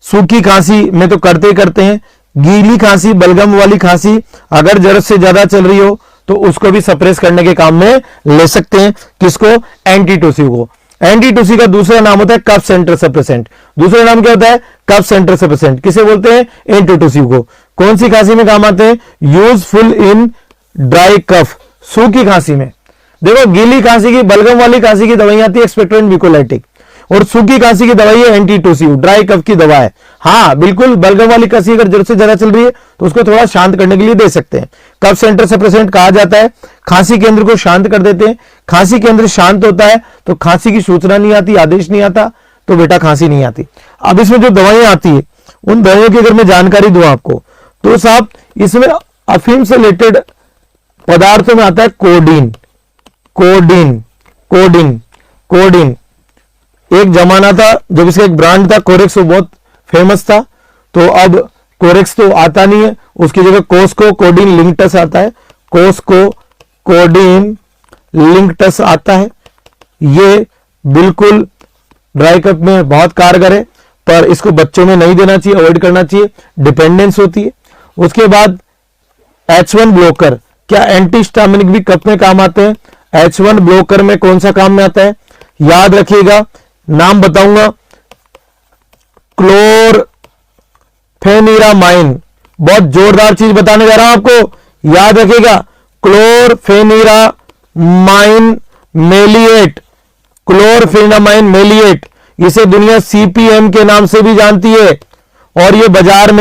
सूखी खांसी में तो करते ही करते हैं। गीली खांसी, बलगम वाली खांसी अगर जरूरत से ज्यादा चल रही हो तो उसको भी सप्रेस करने के काम में ले सकते हैं। किसको? एंटी टूसिव को। एंटी टूसिव का दूसरा नाम होता है कफ सेंटर सप्रेसेंट। दूसरा नाम क्या होता है? Cough centre suppressant. किसे बोलते हैं? एंटी टूसिव को। कौन सी खांसी में काम आते हैं? यूजफुल इन ड्राई कफ, सूखी खांसी में। देखो, गीली खांसी की, बलगम वाली खांसी की दवाई आती है एक्सपेक्टोरेंट म्यूकोलाइटिक, और सूखी खांसी की दवाई है एंटी टूसिव, ड्राई कफ की दवा है। हाँ बिल्कुल, बलगम वाली खांसी अगर जरूरत से ज्यादा चल रही है तो उसको थोड़ा शांत करने के लिए दे सकते हैं। कफ सेंटर सप्रेसेंट कहा जाता है, खांसी केंद्र को शांत कर देते हैं। खांसी केंद्र शांत होता है तो खांसी की सूचना नहीं आती, आदेश नहीं आता, तो बेटा खांसी नहीं आती। अब इसमें जो दवाइयां आती है उन दवाइयों की अगर मैं जानकारी दूं आपको, तो साहब इसमें अफीम से रिलेटेड पदार्थों में आता है कोडीन। कोडीन कोडीन कोडीन एक जमाना था जब इसका एक ब्रांड था कोरेक्स, वो बहुत फेमस था। तो अब कोरेक्स तो आता नहीं है, उसकी जगह कोस्को कोडीन लिंकटस आता है। कोस्को कोडीन लिंकटस आता है। ये बिल्कुल ड्राई कफ में बहुत कारगर है, पर इसको बच्चों में नहीं देना चाहिए, अवॉइड करना चाहिए, डिपेंडेंस होती है। उसके बाद H1 ब्लॉकर, क्या एंटीस्टामिनिक भी कफ में काम आते हैं? H1 ब्लॉकर में कौन सा काम में आता है? याद रखिएगा, नाम बताऊंगा, क्लोरफेनिरामाइन। बहुत जोरदार चीज बताने जा रहा हूं आपको, याद रखिएगा, क्लोरफेनिरामाइन मेलिएट। क्लोरफेनिरामाइन मेलिएट, इसे दुनिया CPM के नाम से भी जानती है। और ये बाजार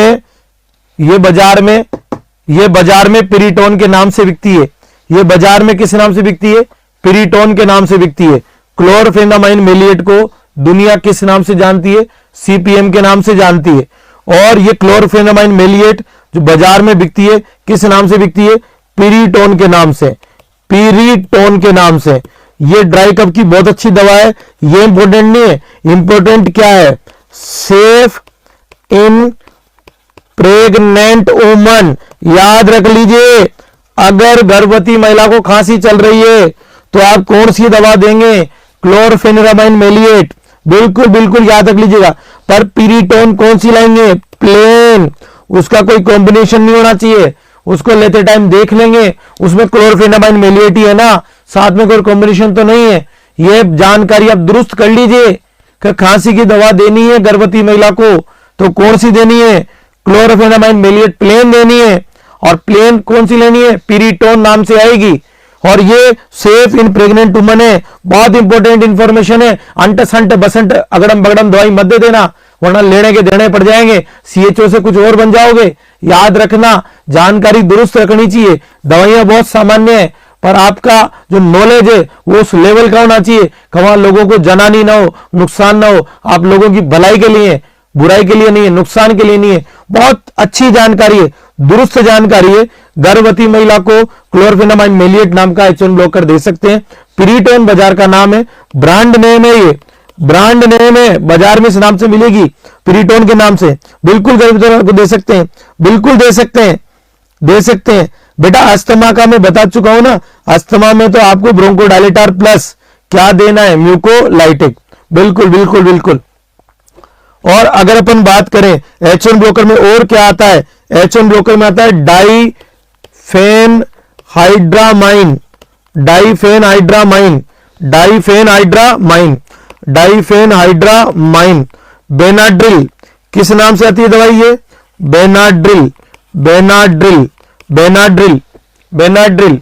में पिरिटोन के नाम से बिकती है। ये बाजार में किस नाम से बिकती है? पिरिटोन के नाम से बिकती है। क्लोरफेनिरामाइन मेलिएट को दुनिया किस नाम से जानती है? CPM के नाम से जानती है। और ये क्लोरफेनिरामाइन मेलिएट जो बाजार में बिकती है किस नाम से बिकती है? पिरिटोन के नाम से। पिरिटोन के नाम से। ये ड्राई कफ की बहुत अच्छी दवा है। ये इंपॉर्टेंट नहीं है, इंपॉर्टेंट क्या है? Safe in pregnant woman. याद रख लीजिए, अगर गर्भवती महिला को खांसी चल रही है तो आप कौन सी दवा देंगे? क्लोरफेनिरामाइन मेलिएट। बिल्कुल बिल्कुल याद रख लीजिएगा। पर पीरीटोन कौन सी लाएंगे? प्लेन, उसका कोई कॉम्बिनेशन नहीं होना चाहिए, उसको लेते टाइम देख लेंगे उसमें क्लोरफेनामाइन मेलिएट ही है ना, साथ में कोई कॉम्बिनेशन तो नहीं है। ये जानकारी आप दुरुस्त कर लीजिए कि खांसी की दवा देनी है गर्भवती महिला को तो कौन सी देनी है? क्लोरफेनामाइन मेलिएट प्लेन देनी है। और प्लेन कौन सी लेनी है? पीरीटोन नाम से आएगी। और ये सेफ इन प्रेग्नेंट वुमन है, बहुत इंपॉर्टेंट इंफॉर्मेशन है। अंट संट बसंट अगड़म बगड़म दवाई मत दे देना, वरना लेने के देने पड़ जाएंगे, सीएचओ से कुछ और बन जाओगे। याद रखना, जानकारी दुरुस्त रखनी चाहिए। दवाइयां बहुत सामान्य है, पर आपका जो नॉलेज है वो उस लेवल का होना चाहिए कि वहां लोगों को जनानी ना हो, नुकसान ना हो। आप लोगों की भलाई के लिए, बुराई के लिए नहीं है, नुकसान के लिए नहीं है। बहुत अच्छी जानकारी है, दुरुस्त जानकारी है। गर्भवती महिला को क्लोरफेनामाइन मेलिएट नाम का H1 ब्लॉकर दे सकते हैं। पीरीटोन बाजार का नाम है, ब्रांड नेम है, ये ब्रांड नेम है, बाजार में इस नाम से मिलेगी पीरीटोन के नाम से। बिल्कुल गर्भवती महिला को दे सकते हैं, बिल्कुल दे सकते हैं, दे सकते हैं। बेटा अस्थमा का मैं बता चुका हूं ना, अस्थमा में तो आपको ब्रोंकोडायलेटर प्लस क्या देना है? म्यूकोलाइटिक। बिल्कुल बिल्कुल बिल्कुल। और अगर अपन बात करें H1 ब्लॉकर में और क्या आता है? H1 ब्लॉकर में आता है डाइफेनहाइड्रामाइन, डाइफेनहाइड्रामाइन, डाइफेनहाइड्रामाइन, डाइफेनहाइड्रामाइन। बेनाड्रिल किस नाम से आती है दवाई? ये Benadryl, Benadryl, Benadryl, Benadryl,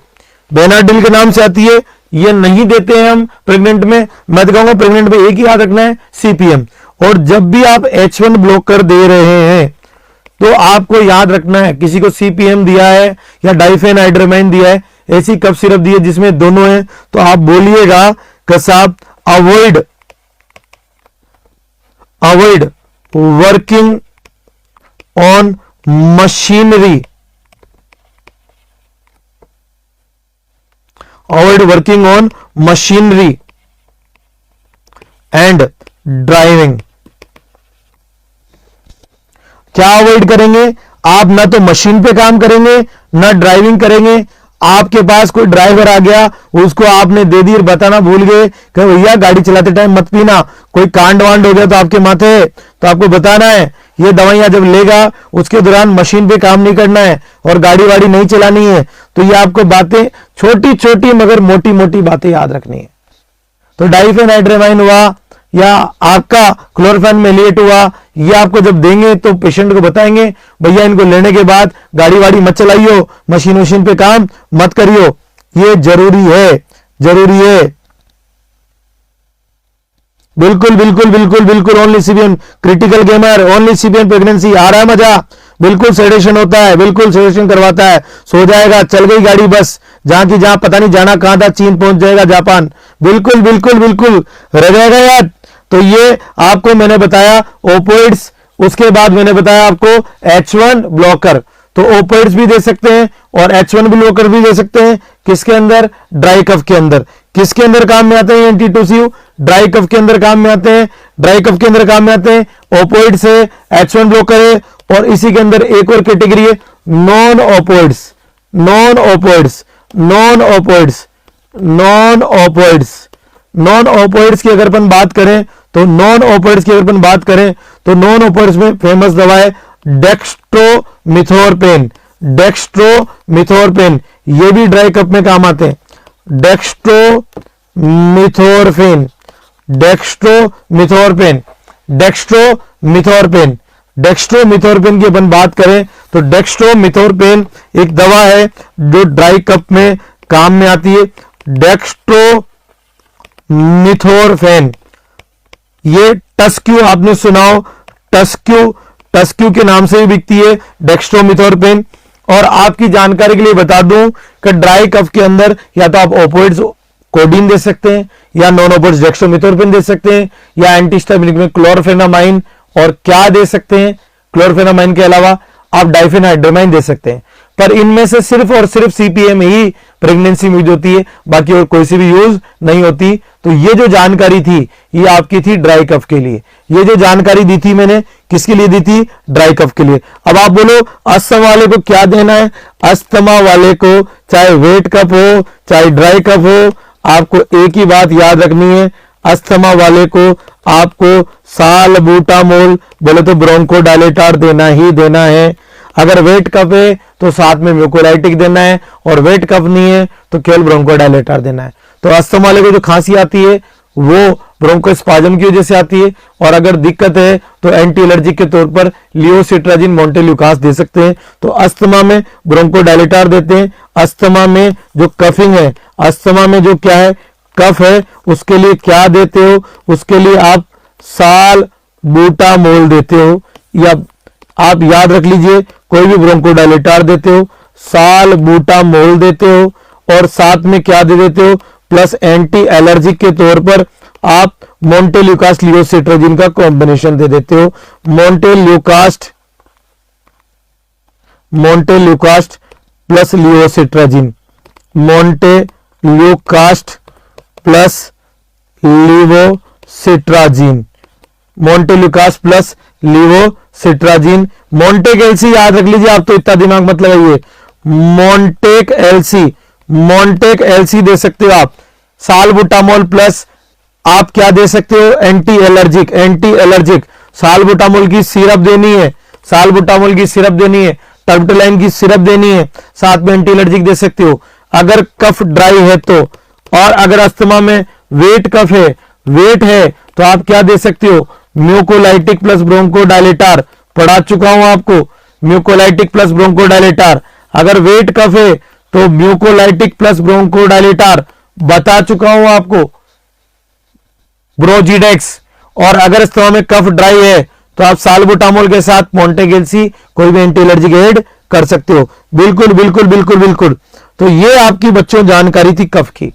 Benadryl के नाम से आती है। ये नहीं देते हैं हम प्रेग्नेंट में। मैं कहूंगा प्रेग्नेंट में एक ही याद रखना है, सीपीएम। और जब भी आप H1 ब्लॉकर दे रहे हैं तो आपको याद रखना है, किसी को सीपीएम दिया है या डाइफेनहाइड्रामाइन दिया है, ऐसी कफ सिरप दी है जिसमें दोनों है, तो आप बोलिएगा कि साहब avoid, avoid working on machinery, avoid working on machinery and driving. क्या अवॉइड करेंगे? आप ना तो मशीन पे काम करेंगे ना ड्राइविंग करेंगे। आपके पास कोई ड्राइवर आ गया, उसको आपने दे दी और बताना भूल गए कि भैया गाड़ी चलाते टाइम मत पीना, कोई कांड वांड हो गया तो आपके माथे, तो आपको बताना है ये दवाइयां जब लेगा उसके दौरान मशीन पे काम नहीं करना है और गाड़ी वाड़ी नहीं चलानी है। तो ये आपको बातें छोटी छोटी मगर मोटी मोटी बातें याद रखनी है। तो डाइफेनहाइड्रामाइन हुआ या आपका क्लोरफेन मेलिएट हुआ, ये आपको जब देंगे तो पेशेंट को बताएंगे भैया इनको लेने के बाद गाड़ी वाड़ी मत चलाइयो, मशीन वशीन पे काम मत करियो। ये जरूरी है, जरूरी है। बिल्कुल बिल्कुल बिल्कुल बिल्कुल। Only CPM critical gamer, only CPM pregnancy. आ रहा है मजा? बिल्कुल सेडेशन होता है, बिल्कुल सेडेशन करवाता है, सो जाएगा, चल गई गाड़ी बस, जहां की जहां, पता नहीं जाना कहां था, चीन पहुंच जाएगा, जापान। बिल्कुल बिल्कुल बिल्कुल रह जाएगा याद। तो ये आपको मैंने बताया ओपोइड्स, उसके बाद मैंने बताया आपको H1 ब्लॉकर। तो ओपोइड्स भी दे सकते हैं और H1 ब्लॉकर भी दे सकते हैं। किसके अंदर? ड्राई कफ के अंदर। किसके अंदर काम में आते हैं? एंटीटूसिव ड्राई कफ के अंदर काम में आते हैं, ड्राई कफ के अंदर काम में आते हैं। ओपोइड्स है, H1 ब्लॉकर है, और इसी के अंदर एक और कैटेगरी है non opioids, non opioids, non opioids, non opioids. Non opioids की अगर अपन बात करें तो नॉन ओपोइड्स की अगर अपन बात करें तो नॉन ओपोइड्स में फेमस दवा है डेक्स्ट्रोमिथोरपेन, डेक्स्ट्रोमिथोरपेन। ये भी ड्राई कफ में काम आते हैं। डेक्स्ट्रोमिथोरपेन, डेक्स्ट्रोमिथोरपेन, डेक्स्ट्रोमिथोरपेन, डेक्स्ट्रोमिथोरपेन की अपन बात करें तो डेक्स्ट्रोमिथोरपेन एक दवा है जो ड्राई कफ में काम में आती है। डेक्स्ट्रोमिथोरपेन, ये टस्क्यू आपने सुना हो, टस्क्यू, टस्क्यू के नाम से भी बिकती है डेक्स्ट्रोमिथोरपेन। और आपकी जानकारी के लिए बता दूं कि ड्राई कफ के अंदर या तो आप ओपोइड्स कोडीन दे सकते हैं या नॉन ओपोइड्स डेक्स्ट्रोमिथोरपेन दे सकते हैं या एंटीहिस्टामिनिक में क्लोरफेनामाइन, और क्या दे सकते हैं? क्लोरफेनामाइन के अलावा आप डाइफेनहाइड्रामाइन दे सकते हैं। पर इनमें से सिर्फ और सिर्फ सीपीएम ही प्रेगनेंसी में यूज होती है, बाकी और कोई सी भी यूज नहीं होती। तो ये जो जानकारी थी ये आपकी थी ड्राई कफ के लिए। ये जो जानकारी दी थी मैंने किसके लिए दी थी? ड्राई कफ के लिए। अब आप बोलो अस्थमा वाले को क्या देना है? अस्थमा वाले को चाहे वेट कफ हो चाहे ड्राई कफ हो, आपको एक ही बात याद रखनी है, अस्थमा वाले को आपको साल्बुटामोल बोले तो ब्रोंकोडायलेटर देना ही देना है। अगर वेट कफ है तो साथ में म्यूकोलाइटिक देना है, और वेट कफ नहीं है तो केवल ब्रोंकोडायलेटर देना है। तो अस्थमा वाले को जो खांसी आती है वो ब्रोंकोस्पाज्म की वजह से आती है, और अगर दिक्कत है तो एंटी एलर्जिक के तौर पर लियोसिट्राजिन मोंटेल्यूकास दे सकते हैं। तो अस्थमा में ब्रोंकोडायलेटर देते हैं। अस्थमा में जो कफिंग है, अस्थमा में जो क्या है कफ है, उसके लिए क्या देते हो, उसके लिए आप साल्बुटामोल देते हो, या आप याद रख लीजिए कोई भी ब्रोंकोडायलेटर देते हो, साल्बुटामोल देते हो, और साथ में क्या दे देते हो, प्लस एंटी एलर्जिक के तौर पर आप मोंटेल्यूकास्ट लियोसिट्राजिन का कॉम्बिनेशन दे देते हो। Montelukast plus levocetirizine, montelukast plus levocetirizine, montelukast plus levocetirizine. Montek LC याद रख लीजिए, आप तो इतना दिमाग मत लगाइए। मोंटेक एलसी दे सकते हो आप। साल्बुटामोल प्लस आप क्या दे सकते हो, एंटी एलर्जिक साल्बुटामोल की सिरप देनी है, साल्बुटामोल की सिरप देनी है, टर्पटलाइन की सिरप देनी है, साथ में एंटी एलर्जिक दे सकते हो अगर कफ ड्राई है तो। और अगर अस्थमा में वेट कफ है, वेट है, तो आप क्या दे सकते हो, म्यूकोलाइटिक प्लस ब्रोंकोडायलेटर, पढ़ा चुका हूं आपको, म्यूकोलाइटिक प्लस ब्रोंकोडायलेटर। अगर वेट कफ है तो म्यूकोलाइटिक प्लस ब्रोंकोडायलेटर बता चुका हूं आपको, ब्रोजीडेक्स। और अगर अस्थमा में कफ ड्राई है तो आप साल्बुटामोल के साथ मोंटेगेल्सी कोई भी एंटी एलर्जिक एड कर सकते हो। बिल्कुल बिल्कुल बिल्कुल बिल्कुल। तो ये आपकी बच्चों जानकारी थी कफ की।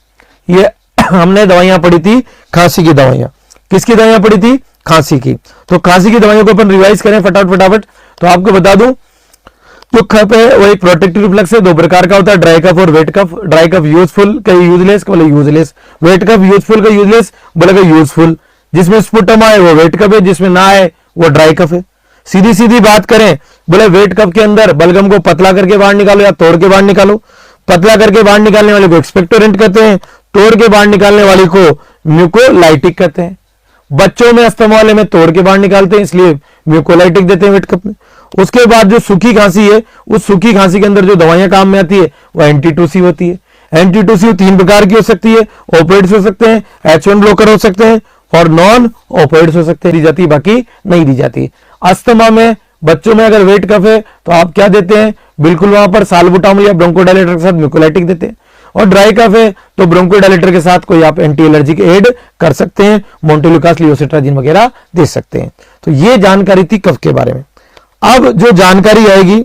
ये हमने दवाइयां पढ़ी थी, खांसी की दवाइयां। किसकी दवाइयां पढ़ी थी, खांसी की। तो खांसी की दवाइयों को अपन रिवाइज करें फटाफट। तो आपको बता दूं, जो कफ है वो एक प्रोटेक्टिव रिफ्लेक्स है, दो प्रकार का होता है, ड्राई कफ और वेट कफ। ड्राई कफ यूजफुल का यूजलेस, बोले यूजलेस। वेट कफ यूजफुल का यूजलेस, बोले यूजफुल। जिसमें स्पुटम आए वो वेट कफ है, जिसमें ना आए वो ड्राई कफ है। सीधी सीधी बात करें, बोले वेट कफ के अंदर बलगम को पतला करके बाहर निकालो या तोड़ के बाहर निकालो। पतला करके बाहर निकालने वाले को एक्सपेक्टोरेंट कहते हैं, तोड़ के बाहर निकालने वाले को म्यूकोलाइटिक कहते हैं। बच्चों में अस्थमा वाले में तोड़ के बाहर निकालते हैं, इसलिए म्यूकोलाइटिक देते हैं वेट कफ में। उसके बाद जो सूखी खांसी है, उस सूखी खांसी के अंदर जो दवाइयां काम में आती है वो एंटीटूसिव होती है। एंटीटूसिव 3 प्रकार की हो सकती है, ओपिएड्स हो सकते हैं, H1 ब्लॉकर हो सकते हैं, और नॉन ओपिएड्स हो सकते हैं, दी जाती बाकी नहीं दी जाती। अस्थमा में बच्चों में अगर वेट कफ है तो आप क्या देते हैं, बिल्कुल वहां पर साल्बुटामोल या ब्रोंकोडायलेटर के साथ म्यूकोलाइटिक देते हैं। और ड्राई कफ है तो ब्रोंकोडायलेटर के साथ कोई आप एंटी एलर्जिक एड कर सकते हैं, मोंटेल्यूकास्ट लियोसिट्राजिन वगैरह दे सकते हैं। तो ये जानकारी थी कफ के बारे में। अब जो जानकारी आएगी,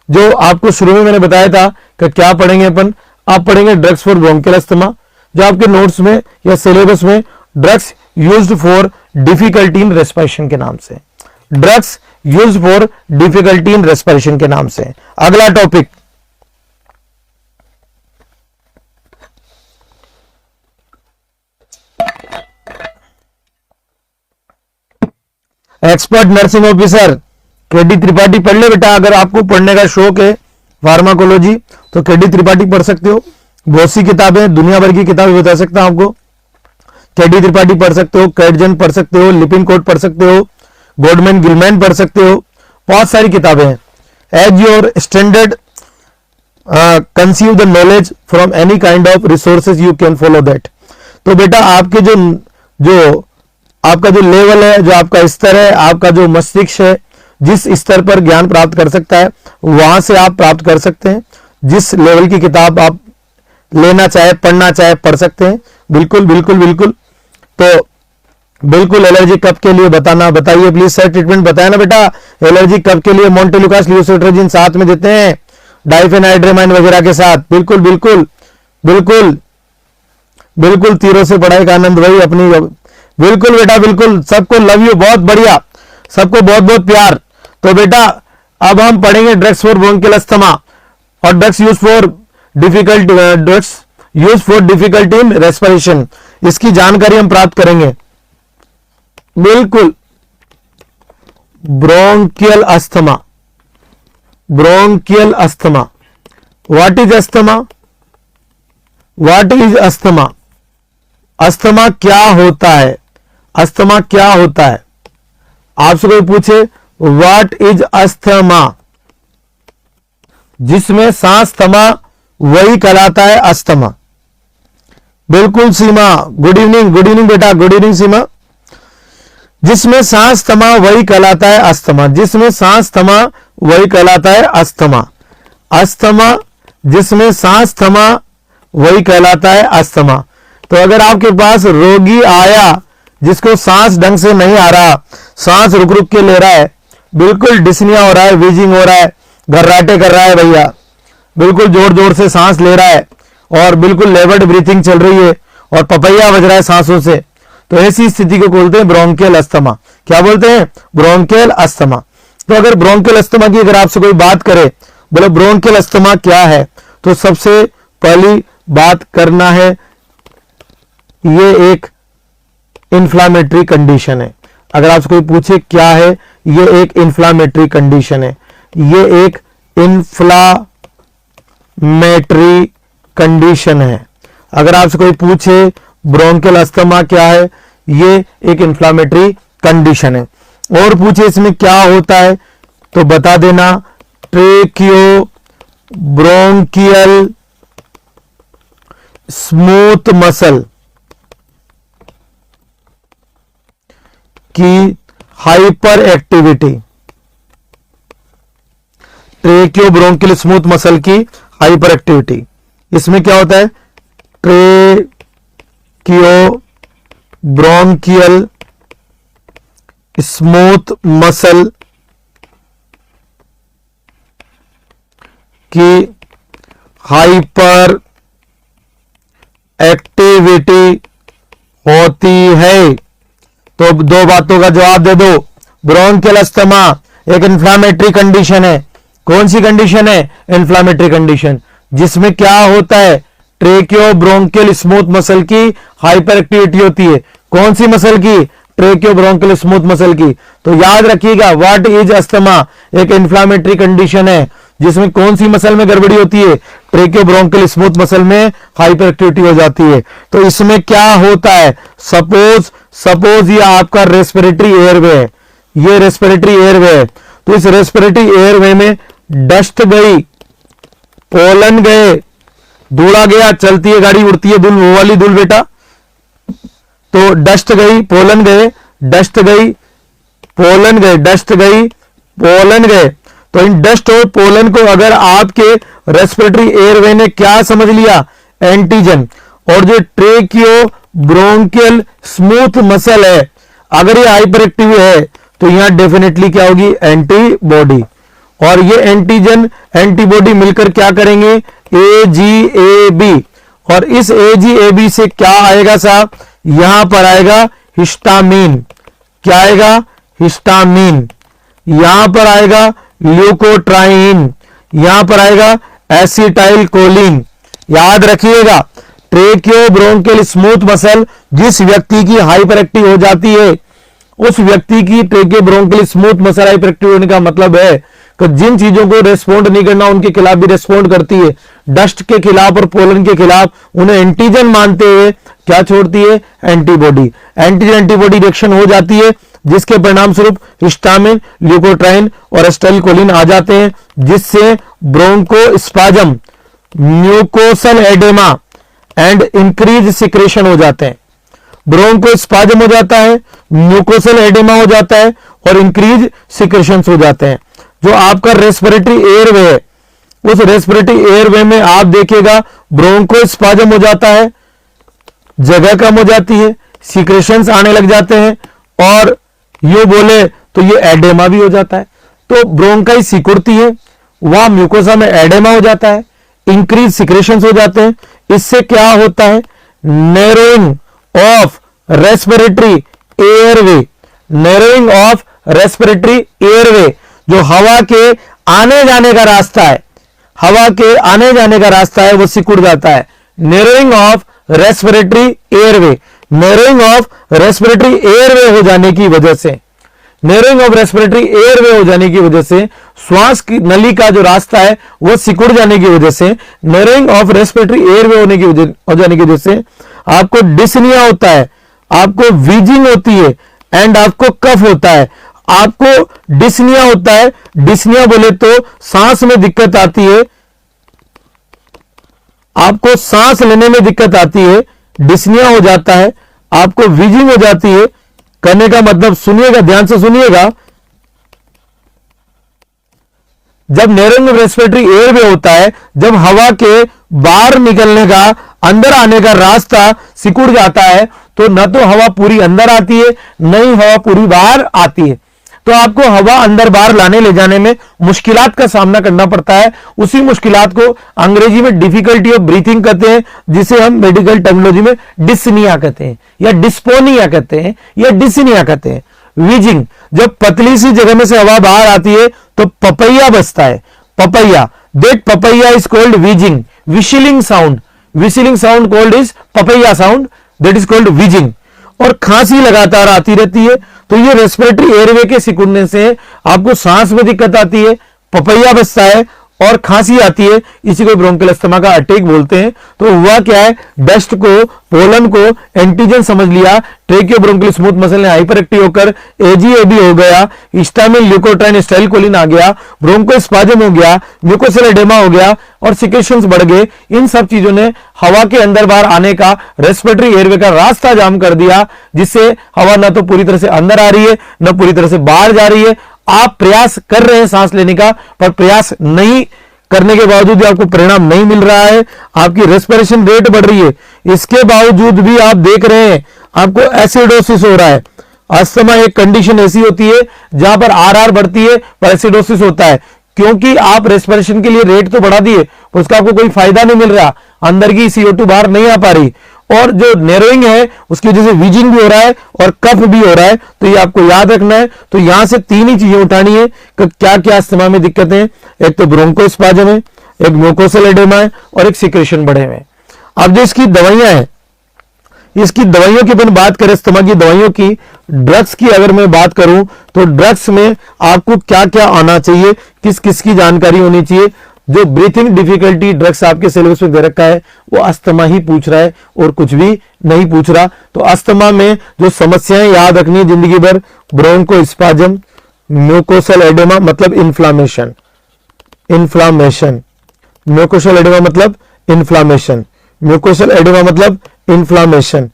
जो आपको शुरू में मैंने बताया था कि क्या पढ़ेंगे अपन, आप पढ़ेंगे ड्रग्स फॉर ब्रोंकियल अस्थमा, जो आपके नोट्स में या सिलेबस में drugs used for difficulty in respiration के नाम से, drugs used for difficulty in respiration के नाम से। अगला topic, expert nursing officer KD Tripathi पढ़ ले बेटा। अगर आपको पढ़ने का शौक है फार्माकोलॉजी तो केडी त्रिपाठी पढ़ सकते हो। बहुत सी किताबें, दुनिया भर की किताबें बता सकता हूं आपको। केडी त्रिपाठी पढ़ सकते हो, कैटजन पढ़ सकते हो, लिपिनकोट पढ़ सकते हो, गॉडमैन गिलमैन पढ़ सकते हो, बहुत सारी किताबें हैं। As your standard conceive the knowledge from any kind of resources you can follow that. तो बेटा आपके जो आपका जो लेवल है, जो आपका स्तर है, आपका जो मस्तिष्क है, जिस स्तर पर ज्ञान प्राप्त कर सकता है वहां से आप प्राप्त कर सकते हैं। जिस लेवल की किताब आप लेना चाहे, पढ़ना चाहे, पढ़ सकते हैं। बिल्कुल बिल्कुल बिल्कुल। तो बिल्कुल एलर्जी कफ के लिए बताइए प्लीज सर, ट्रीटमेंट बताया ना बेटा। एलर्जी कफ के लिए मोंटेल्यूकास्ट लियोसिट्राजिन साथ में देते हैं, डाइफेनाइड्रेमाइन वगैरह के साथ। बिल्कुल बिल्कुल बिल्कुल बिल्कुल। तीरों से पढ़ाई का आनंद वही अपनी। बिल्कुल बेटा बिल्कुल। सबको लव यू, बहुत बढ़िया, सबको बहुत बहुत प्यार। तो बेटा अब हम पढ़ेंगे ड्रग्स फॉर ब्रोंकियल अस्थमा और drugs use for difficulty in respiration, इसकी जानकारी हम प्राप्त करेंगे। बिल्कुल। Bronchial asthma, bronchial asthma, what is asthma, what is asthma, asthma क्या होता है, अस्थमा क्या होता है? आपसे कोई पूछे व्हाट इज अस्थमा, जिसमें सांस थमा वही कहलाता है अस्थमा। बिल्कुल सीमा, गुड इवनिंग बेटा, गुड इवनिंग सीमा। जिसमें सांस थमा वही कहलाता है अस्थमा, जिसमें सांस थमा वही कहलाता है अस्थमा। अस्थमा, जिसमें सांस थमा वही कहलाता है अस्थमा। तो अगर आपके पास रोगी आया जिसको सांस ढंग से नहीं आ रहा, सांस रुक रुक के ले रहा है, बिल्कुल डिस्निया हो रहा है, वीजिंग हो रहा है, घर्राटे कर रहा है भैया, बिल्कुल जोर जोर से सांस ले रहा है और बिल्कुल लेवर्ड ब्रीथिंग चल रही है और पपैया बज रहा है सांसों से, तो ऐसी स्थिति को बोलते हैं ब्रोंकियल अस्थमा। क्या बोलते हैं? Bronchial asthma. तो अगर ब्रोंकियल अस्थमा की अगर आपसे कोई बात करे, बोले ब्रोंकियल अस्थमा क्या है, तो सबसे पहली बात करना है, ये एक इन्फ्लामेटरी कंडीशन है। अगर आपसे कोई पूछे क्या है, ये एक इन्फ्लामेटरी कंडीशन है, ये एक इन्फ्लामेटरी कंडीशन है। अगर आपसे कोई पूछे ब्रोंकियल अस्थमा क्या है, ये एक इन्फ्लामेटरी कंडीशन है। और पूछे इसमें क्या होता है, तो बता देना ट्रेकियो ब्रोंकियल स्मूथ मसल की hyper activity, ट्रेकियो bronchial smooth muscle की हाइपर एक्टिविटी। इसमें क्या होता है? ट्रेकियो ब्रोंकियल स्मूथ मसल की हाइपर एक्टिविटी होती है। तो दो बातों का जवाब दे दो। ब्रोंकियल अस्थमा एक इन्फ्लामेटरी कंडीशन है। कौन सी कंडीशन है? इन्फ्लामेटरी कंडीशन, जिसमें क्या होता है? ट्रेकियो ब्रोंकियल स्मूथ मसल की हाइपर एक्टिविटी होती है। कौन सी मसल की? ट्रेकियो ब्रोंकियल स्मूथ मसल की। तो याद रखिएगा, व्हाट इज अस्थमा एक इन्फ्लामेटरी कंडीशन है जिसमें कौन सी मसल में गड़बड़ी होती है? ट्रेकियो ब्रोंकियल स्मूथ मसल में हाइपर एक्टिविटी हो जाती है। तो इसमें क्या होता है? सपोज ये आपका रेस्पिरेटरी एयरवे है, ये रेस्पिरेटरी एयरवे है, तो इस रेस्पिरेटरी एयरवे में डस्ट गई, पोलन गए, धूड़ा गया, चलती है गाड़ी, उड़ती है धूल, वो वाली धूल बेटा, तो डस्ट गई, पोलन गए, डस्ट गई, पोलन गए, डस्ट गई, पोलन गए। तो इन डस्ट और पोलन को अगर आपके रेस्पिरेटरी एयरवे ने क्या समझ लिया? एंटीजन। और जो ट्रेकियो ब्रोंकियल स्मूथ मसल है, अगर ये हाइपर एक्टिव है तो यहां डेफिनेटली क्या होगी? एंटीबॉडी। और ये एंटीजन एंटीबॉडी मिलकर क्या करेंगे? AGAB। और इस AGAB से क्या आएगा साहब? यहां पर आएगा हिस्टामीन। क्या आएगा? हिस्टामीन। यहां पर आएगा ल्यूकोट्राइन, यहां पर आएगा एसिटाइल कोलिन। याद रखिएगा, ट्रेकियो ब्रोंकियल स्मूथ मसल जिस व्यक्ति की हाइपर एक्टिव हो जाती है, उस व्यक्ति की ट्रेकियो bronchial smooth muscle hyper active होने का मतलब है कि जिन चीजों को रेस्पॉन्ड नहीं करना उनके खिलाफ भी रेस्पॉन्ड करती है। डस्ट के खिलाफ और पोलन के खिलाफ उन्हें एंटीजन मानते हुए क्या छोड़ती है? एंटीबॉडी। एंटीजन एंटीबॉडी रिएक्शन हो जाती है, जिसके परिणाम स्वरूप हिस्टामिन, ल्यूकोट्राइन और एसिटाइलकोलिन आ जाते हैं, जिससे bronchospasm, mucosal oedema and increase secretion हो जाते हैं। ब्रोंकोस्पाज्म हो जाता है, म्यूकोसल एडेमा हो जाता है और इंक्रीज सिक्रेशंस हो जाते हैं। जो आपका रेस्पिरेटरी एयरवे है, उस रेस्पिरेटरी एयरवे में आप देखिएगा ब्रोंकोस्पाज्म हो जाता है, जगह कम हो जाती है, सिक्रेशंस आने लग जाते हैं, और यू बोले तो ये एडेमा भी हो जाता है। तो ब्रोंकाई सिकुड़ती है, वहां म्यूकोसा में एडेमा हो जाता है, इंक्रीज सिक्रेशंस हो जाते हैं। इससे क्या होता है? Narrowing of respiratory airway, narrowing of respiratory airway, जो हवा के आने जाने का रास्ता है, हवा के आने जाने का रास्ता है, वो सिकुड़ जाता है। Narrowing of respiratory airway, narrowing of respiratory airway हो जाने की वजह से, नैरोइंग ऑफ रेस्पिरेटरी एयरवे हो जाने की वजह से, श्वास की नली का जो रास्ता है वो सिकुड़ जाने की वजह से, नैरोइंग ऑफ रेस्पिरेटरी एयरवे हो जाने की वजह से आपको डिस्निया होता है, आपको वीजिंग होती है एंड आपको कफ होता है, आपको डिस्निया होता है। डिस्निया बोले तो सांस में दिक्कत आती है, आपको सांस लेने में दिक्कत आती है, डिस्निया हो जाता है, आपको वीजिंग हो जाती है। करने का मतलब सुनिएगा, ध्यान से सुनिएगा, जब नैरोइंग ऑफ रेस्पिरेटरी एयरवे होता है, जब हवा के बाहर निकलने का, अंदर आने का रास्ता सिकुड़ जाता है, तो न तो हवा पूरी अंदर आती है, न ही हवा पूरी बाहर आती है। तो आपको हवा अंदर बाहर लाने ले जाने में मुश्किलात का सामना करना पड़ता है। उसी मुश्किलात को अंग्रेजी में डिफिकल्टी ऑफ ब्रीथिंग कहते हैं, जिसे हम मेडिकल टर्मिनोलॉजी में डिस्निया कहते हैं, या डिस्पोनिया कहते हैं, या डिस्निया कहते हैं। वीजिंग, जब पतली सी जगह में से हवा बाहर आती है तो पपैया बजता है, पपैया, दैट पपैया is called wheezing. Whistling sound called is पपैया sound, that is called wheezing. और खांसी लगातार आती रहती है, तो ये रेस्पिरेटरी एयरवे के सिकुड़ने से आपको सांस में दिक्कत आती है, पपैया बजता है और खांसी आती है। इसी को ब्रोंकियल अस्थमा का अटैक बोलते हैं। तो हुआ क्या है, डस्ट को, पोलन को एंटीजन समझ लिया, ट्रेकियोब्रोंकियल स्मूथ मसल ने हाइपर एक्टिव होकर एजीएबी हो गया, हिस्टामिन, ल्यूकोट्राइन, स्टाइलकोलिन आ गया, ब्रोंकोस्पाज्म हो गया, म्यूकोसेल एडेमा हो गया और सिक्रेशंस बढ़ गए। इन सब चीजों ने हवा के अंदर बाहर आने का, रेस्पिरेटरी एयरवे का रास्ता जाम कर दिया, जिससे हवा ना तो पूरी तरह से अंदर आ रही है, न पूरी तरह से बाहर जा रही है। आप प्रयास कर रहे हैं सांस लेने का, पर प्रयास नहीं करने के बावजूद भी आपको परिणाम नहीं मिल रहा है, आपकी रेस्पिरेशन रेट बढ़ रही है, इसके बावजूद भी आप देख रहे हैं आपको एसिडोसिस हो रहा है। अस्थमा एक कंडीशन ऐसी होती है जहां पर आरआर बढ़ती है पर एसिडोसिस होता है, क्योंकि आप रेस्पिरेशन के लिए रेट तो बढ़ा दिए, उसका आपको कोई फायदा नहीं मिल रहा, अंदर की CO2 बाहर नहीं आ पा रही, और जो नैरोइंग है उसकी वजह से वीजिंग भी हो रहा है और कफ भी हो रहा है। तो ये आपको याद रखना है। तो यहां से तीन ही चीजें उठानी है कि क्या क्या अस्थमा में दिक्कतें हैं। एक तो ब्रोंकोस्पाज्म है, एक म्यूकोसल एडेमा है और एक सिक्रेशन बढ़े हुए हैं। अब जो इसकी दवाइयां हैं, इसकी दवाइयों की अपन बात करें, अस्थमा की दवाइयों की, ड्रग्स की अगर मैं बात करूं तो ड्रग्स में आपको क्या क्या आना चाहिए, किस किस की जानकारी होनी चाहिए। जो ब्रीथिंग डिफिकल्टी ड्रग्स आपके सिलेबस में दे रखा है वो अस्थमा ही पूछ रहा है और कुछ भी नहीं पूछ रहा। तो अस्थमा में जो समस्याएं याद रखनी है जिंदगी भर, ब्रोंकोस्पाज्म, म्यूकोसल एडेमा मतलब इन्फ्लामेशन, म्यूकोसल एडेमा मतलब इन्फ्लामेशन, म्यूकोसल एडेमा मतलब इन्फ्लामेशन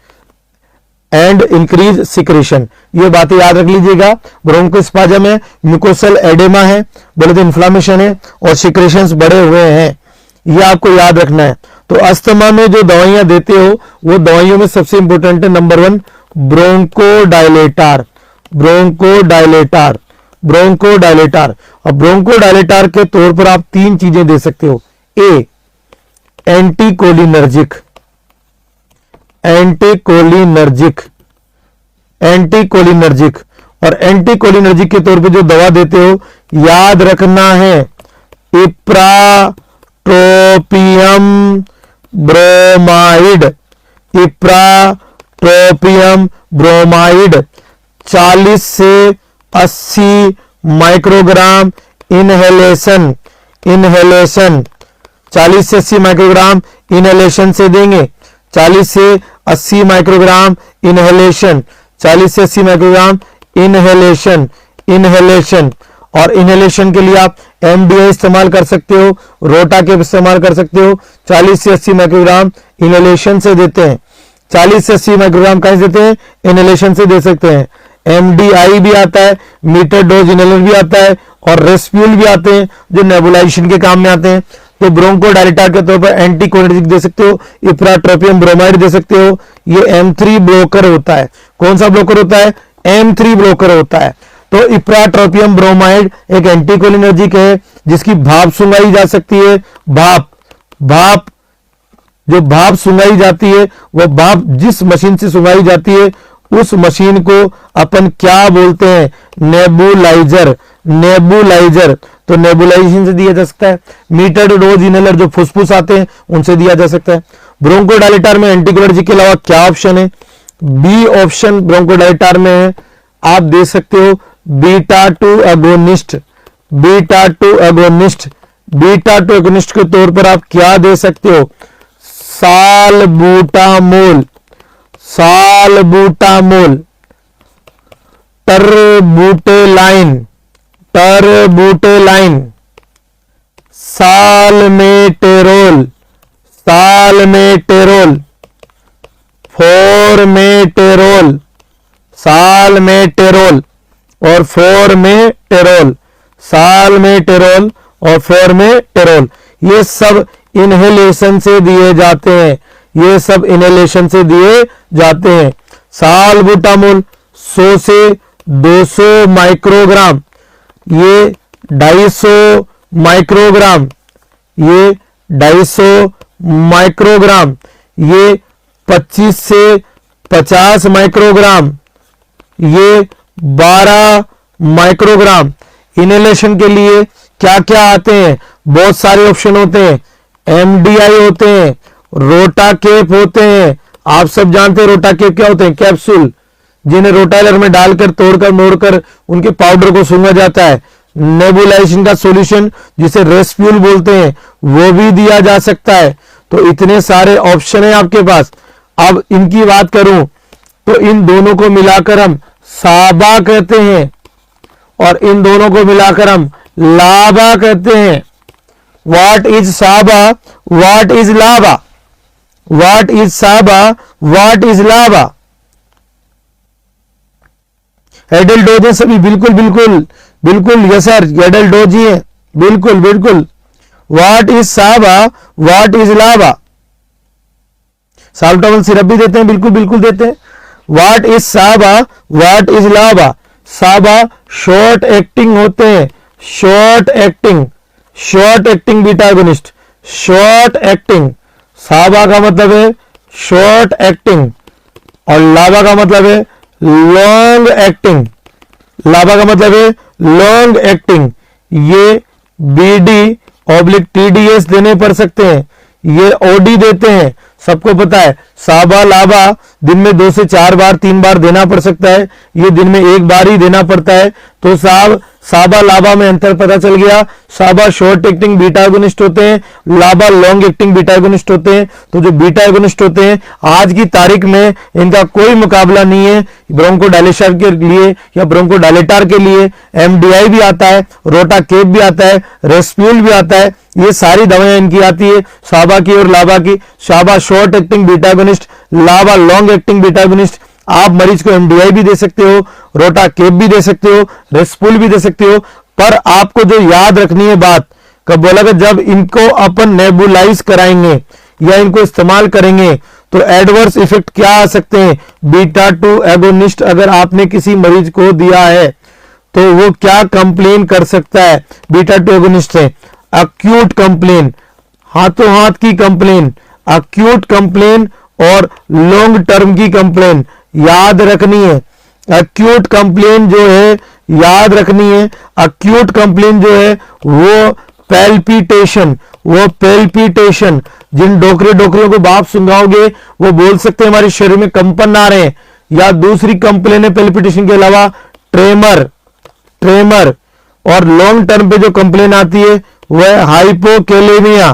एंड इंक्रीज सिक्रेशन। ये बातें याद रख लीजिएगा। ब्रोंकोस्पाज्म है, म्यूकोसल एडेमा है, बोले तो इन्फ्लामेशन है और सिक्रेशंस बढ़े हुए हैं, ये आपको याद रखना है। तो अस्थमा में जो दवाइयां देते हो वो दवाइयों में सबसे इंपॉर्टेंट है नंबर 1 ब्रोंकोडायलेटर, ब्रोंकोडायलेटर। और ब्रोंकोडायलेटर के तौर पर आप तीन चीजें दे सकते हो। ए, एंटीकोलिनर्जिक और एंटीकोलिनर्जिक के तौर पे जो दवा देते हो याद रखना है इप्राट्रोपियम ब्रोमाइड 40 से 80 माइक्रोग्राम इनहेलेशन 40 से 80 माइक्रोग्राम इनहेलेशन से देंगे। 40 से 80 माइक्रोग्राम इनहेलेशन, 40 से 80 माइक्रोग्राम इनहेलेशन। और इनहेलेशन के लिए आप MDI इस्तेमाल कर सकते हो, रोटा के इस्तेमाल कर सकते हो। 40 से 80 माइक्रोग्राम इनहेलेशन से देते हैं, 40 से 80 माइक्रोग्राम कहां से देते हैं, इनहेलेशन से दे सकते हैं। MDI भी आता है, मीटर डोज इनहेलर भी आता है और रेस्प्यूल भी आते हैं जो नेबुलाइजेशन के काम में आते हैं। तो ब्रोंकोडायलेटर के तौर पर एंटीकोलिनर्जिक दे सकते हो, इप्राट्रोपियम ब्रोमाइड दे सकते हो। ये M3 ब्लॉकर होता है। कौन सा ब्लॉकर होता है, M3 ब्लॉकर होता है। तो इप्राट्रोपियम ब्रोमाइड एक एंटीकोलिनर्जिक है जिसकी भाप सुंघाई जा सकती है। जो भाप सुंघाई जाती है वो भाप जिस मशीन से सुंघाई जाती है उस मशीन को अपन क्या बोलते हैं, नेबुलाइजर। तो नेबुलाइजेशन से दिया जा सकता है। मीटर डोज इनहेलर जो फुसफुस आते हैं उनसे दिया जा सकता है। ब्रोंकोडायलेटर में एंटीकोलिनर्जिक के अलावा क्या ऑप्शन है, बी ऑप्शन ब्रोंकोडायलेटर में है, आप दे सकते हो बीटा-2 एगोनिस्ट के तौर पर आप क्या दे सकते हो, सालबुटामोल, टर्बुटेलाइन, टर्बुटेलाइन, सालमेटेरोल, सालमेटेरोल, फॉर्मेटेरोल, सालमेटेरोल और फॉर्मेटेरोल, सालमेटेरोल और फॉर्मेटेरोल, ये सब इनहेलेशन से दिए जाते हैं, ये सब इनहेलेशन से दिए जाते हैं। सालबुटामोल 100 से 200 माइक्रोग्राम, ये 250 माइक्रोग्राम, ये 250 माइक्रोग्राम, ये 25 से 50 माइक्रोग्राम, ये 12 माइक्रोग्राम। इनहेलेशन के लिए क्या क्या आते हैं? बहुत सारे ऑप्शन होते हैं। एमडीआई होते हैं, रोटाकेप होते हैं, आप सब जानते हैं रोटाकेप क्या होते हैं? कैप्सूल, जिन्हें रोटाइलर में डालकर तोड़कर मोड़कर उनके पाउडर को सूंघा जाता है। नेबुलाइजेशन का सॉल्यूशन जिसे रेस्प्यूल बोलते हैं, वो भी दिया जा सकता है। तो इतने सारे ऑप्शन है आपके पास। अब इनकी बात करूं तो इन दोनों को मिलाकर हम साबा कहते हैं और इन दोनों को मिलाकर हम लाबा कहते हैं। व्हाट इज साबा, व्हाट इज लाबा, व्हाट इज साबा, व्हाट इज लाबा? एडल्ट डोज है सभी, बिल्कुल बिल्कुल बिल्कुल, यस सर, एडल्ट डोज ही है, बिल्कुल बिल्कुल। व्हाट इज साबा, व्हाट इज लाबा? साल्बुटामोल सिरप भी देते हैं, बिल्कुल बिल्कुल देते हैं। व्हाट इज साबा, व्हाट इज लाबा? साबा शॉर्ट एक्टिंग होते हैं, short acting, short acting beta agonist, short acting. साबा का मतलब है शॉर्ट एक्टिंग और लाबा का मतलब है लॉन्ग एक्टिंग, लाबा का मतलब है लॉन्ग एक्टिंग। ये बीडी ऑब्लिक टीडीएस देने पड़ सकते हैं, ये ओडी देते हैं, सबको पता है। साबा लाबा दिन में 2 से 4 बार 3 बार देना पड़ सकता है, ये दिन में 1 बार ही देना पड़ता है। तो साबा लाबा में अंतर पता चल गया। साबा शॉर्ट एक्टिंग बीटा एगोनिस्ट होते हैं, लाबा लॉन्ग एक्टिंग बीटा एगोनिस्ट होते हैं। तो जो बीटा एगोनिस्ट होते हैं आज की तारीख में इनका कोई मुकाबला नहीं है ब्रोंकोडायलेशन के लिए या ब्रोंकोडायलेटर के लिए। एमडीआई भी आता है, रोटाकेप भी आता है, रेस्प्यूल भी आता है, ये सारी दवाएं इनकी आती है साबा की और लाबा की। साबा शॉर्ट एक्टिंग बीटा एगोनिस्ट, लाबा लॉन्ग एक्टिंग बीटा एगोनिस्ट। आप मरीज को एमडीआई भी दे सकते हो, रोटाकेप भी दे सकते हो, रेस्पुल भी दे सकते हो। पर आपको जो याद रखनी है बात, कब बोला कि जब इनको अपन नेबुलाइज कराएंगे या इनको इस्तेमाल करेंगे तो एडवर्स इफेक्ट क्या आ सकते हैं। बीटा 2 एगोनिस्ट अगर आपने किसी मरीज को दिया है तो वो क्या कंप्लेन कर सकता है बीटा 2 एगोनिस्ट से? अक्यूट कंप्लेन, हाथों हाथ की कंप्लेन, अक्यूट कंप्लेन और लॉन्ग टर्म की कंप्लेन याद रखनी है। अक्यूट कंप्लेन जो है याद रखनी है, अक्यूट कंप्लेन जो है वो पैल्पिटेशन, वो पैल्पिटेशन। जिन डॉक्टरों को बाप सुंगाओगे वो बोल सकते हैं हमारे शरीर में कंपन आ रहे हैं। या दूसरी कंप्लेन है पैल्पिटेशन के अलावा ट्रेमर, ट्रेमर। और लॉन्ग टर्म पे जो कंप्लेन आती है वह हाइपोकेलेमिया।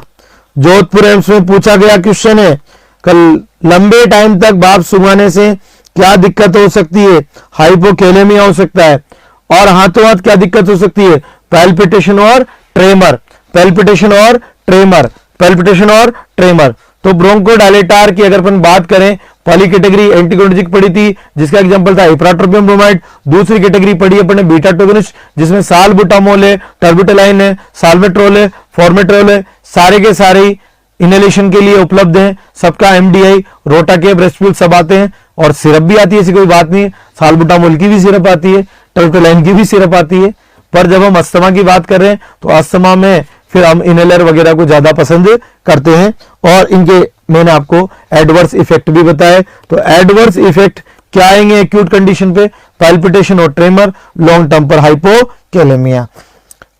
जोधपुर एम्स में पूछा गया क्वेश्चन है, कल लंबे टाइम तक बाप सुंगाने से क्या दिक्कत हो सकती है? हाइपोकेलेमिया हो सकता है। और हाथों हाथ क्या दिक्कत हो सकती है? पैल्पिटेशन और ट्रेमर, पैल्पिटेशन और ट्रेमर, पैल्पिटेशन और ट्रेमर। तो ब्रोंकोडायलेटर की अगर अपन बात करें, पहली कैटेगरी एंटीकोलिनर्जिक पढ़ी थी जिसका एग्जांपल था इप्राट्रोपियम ब्रोमाइड। दूसरी कैटेगरी पढ़ी अपन ने बीटा 2 एगोनिस्ट जिसमें सालबुटामोल है, टर्बिटोलाइन है, साल्मेट्रोल है, फॉर्मेट्रोल है। सारे के सारे इनहेलेशन के लिए उपलब्ध हैं, सबका एमडीआई, रोटाकेप, रेस्प्यूल सब आते हैं। और सिरप भी आती है, ऐसी कोई बात नहीं है। साल्बुटामोल की भी सिरप आती है, टर्बिटोलाइन की भी सिरप आती है। पर जब हम अस्थमा की बात कर रहे हैं तो अस्थमा में फिर हम इनहेलर वगैरह को ज्यादा पसंद करते हैं। और इनके मैंने आपको एडवर्स इफेक्ट भी बताए। तो एडवर्स इफेक्ट क्या आएंगे एक्यूट कंडीशन पे? पैल्पिटेशन और ट्रेमर, लॉन्ग टर्म पर हाइपोकेलेमिया।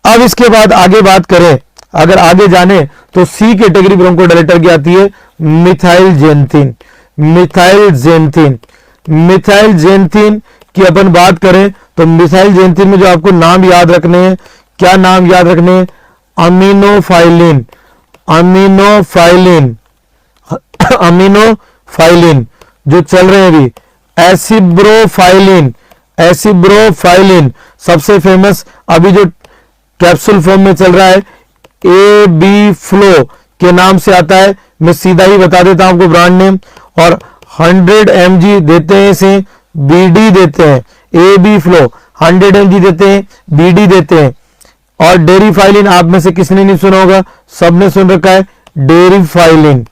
अब इसके बाद आगे बात करें, अगर आगे जाने तो सी कैटेगरी ब्रोंकोडायलेटर की आती है methyl xanthine, methyl xanthine. Methyl xanthine की अपन बात करें तो मिथाइल जेंथिन में जो आपको नाम याद रखने हैं, क्या नाम याद रखने हैं? अमीनोफाइलिन, अमीनोफाइलिन, अमीनोफाइलिन। जो चल रहे हैं अभी, एसिब्रोफाइलिन सबसे फेमस अभी जो कैप्सूल फॉर्म में चल रहा है, ए बी फ्लो के नाम से आता है। मैं सीधा ही बता देता हूं आपको ब्रांड नेम। और 100 mg देते हैं इसे, बीडी देते हैं, ए बी फ्लो 100 mg देते हैं, बीडी देते हैं। और डेरीफाइलिन आप में से किसने नहीं सुना होगा, सबने सुन रखा है, डेरीफाइलिन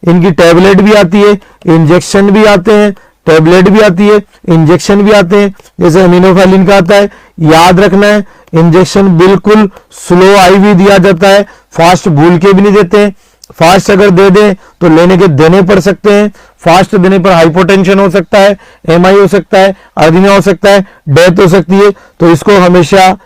इनकी टैबलेट भी आती है, इंजेक्शन भी आते हैं, टैबलेट भी आती है, इंजेक्शन भी आते हैं, जैसे अमीनोफाइलिन का आता है। याद रखना है, इंजेक्शन बिल्कुल स्लो आईवी दिया जाता है, फास्ट भूल के भी नहीं देते हैं। फास्ट अगर दे दें तो लेने के देने पड़ सकते हैं, फास्ट देने पर हाइपोटेंशन हो सकता है, एमआई हो सकता है, अर्निया हो सकता है, डेथ हो सकती है। तो इसको हमेशा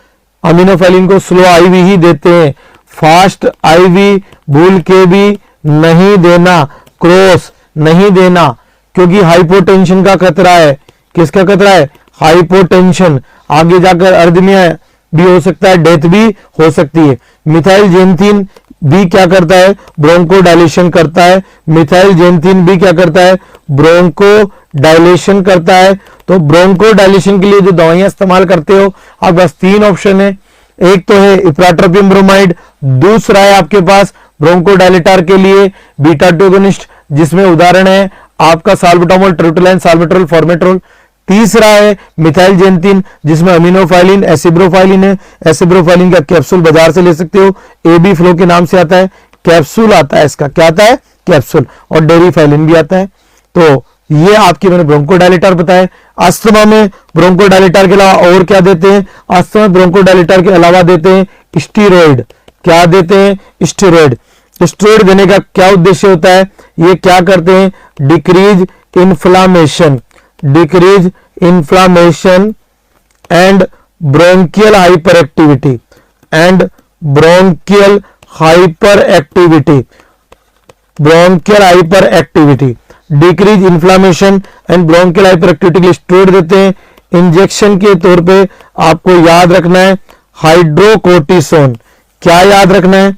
अमीनोफाइलिन को स्लो आईवी ही देते हैं, फास्ट आईवी भूल के भी नहीं देना, क्रॉस नहीं देना, क्योंकि हाइपोटेंशन का खतरा है। किसका खतरा है, हाइपोटेंशन। आगे जाकर अर्निया भी हो सकता है, डेथ भी हो सकती है। मिथाइल जेनथिन भी क्या करता है, ब्रोंको डायलेशन करता है। मिथाइल जेनथिन भी क्या करता है, ब्रोंको डायलेशन करता है। तो ब्रोंको डायलेशन के लिए जो दवाइयां इस्तेमाल करते हो, आपके पास 3 ऑप्शन है। एक तो है इप्राट्रोपिन ब्रोमाइड, दूसरा है आपके पास ब्रोंको डायलेटर के लिए बीटा 2 एगोनिस्ट, जिसमें उदाहरण है आपका साल्बुटामोल, ट्रिप्टोलाइन, साल्बेट्रोल, फॉर्मेट्रोल। तीसरा है मिथाइल जेनथिन, जिसमें अमीनोफाइलिन, एसिब्रोफाइलिन है। एसिब्रोफाइलिन का कैप्सूल बाजार से ले सकते हो, एबी फ्लो के नाम से आता है, कैप्सूल आता है इसका, क्या आता है, कैप्सूल। और डेरीफाइलिन भी आता है। तो ये आपके मैंने ब्रोंकोडायलेटर बताया। अस्थमा में ब्रोंकोडायलेटर के अलावा और क्या देते हैं, अस्थमा में ब्रोंकोडायलेटर के अलावा देते हैं स्टीरॉइड। क्या देते हैं, स्टीरॉइड। स्टीरॉइड देने का क्या उद्देश्य होता है, ये क्या करते हैं, decrease inflammation and bronchial hyper activity, decrease inflammation and bronchial hyper activity के लिए स्टेरॉइड देते हैं। इंजेक्शन के तौर पे आपको याद रखना है हाइड्रोकोर्टिसोन। क्या याद रखना है,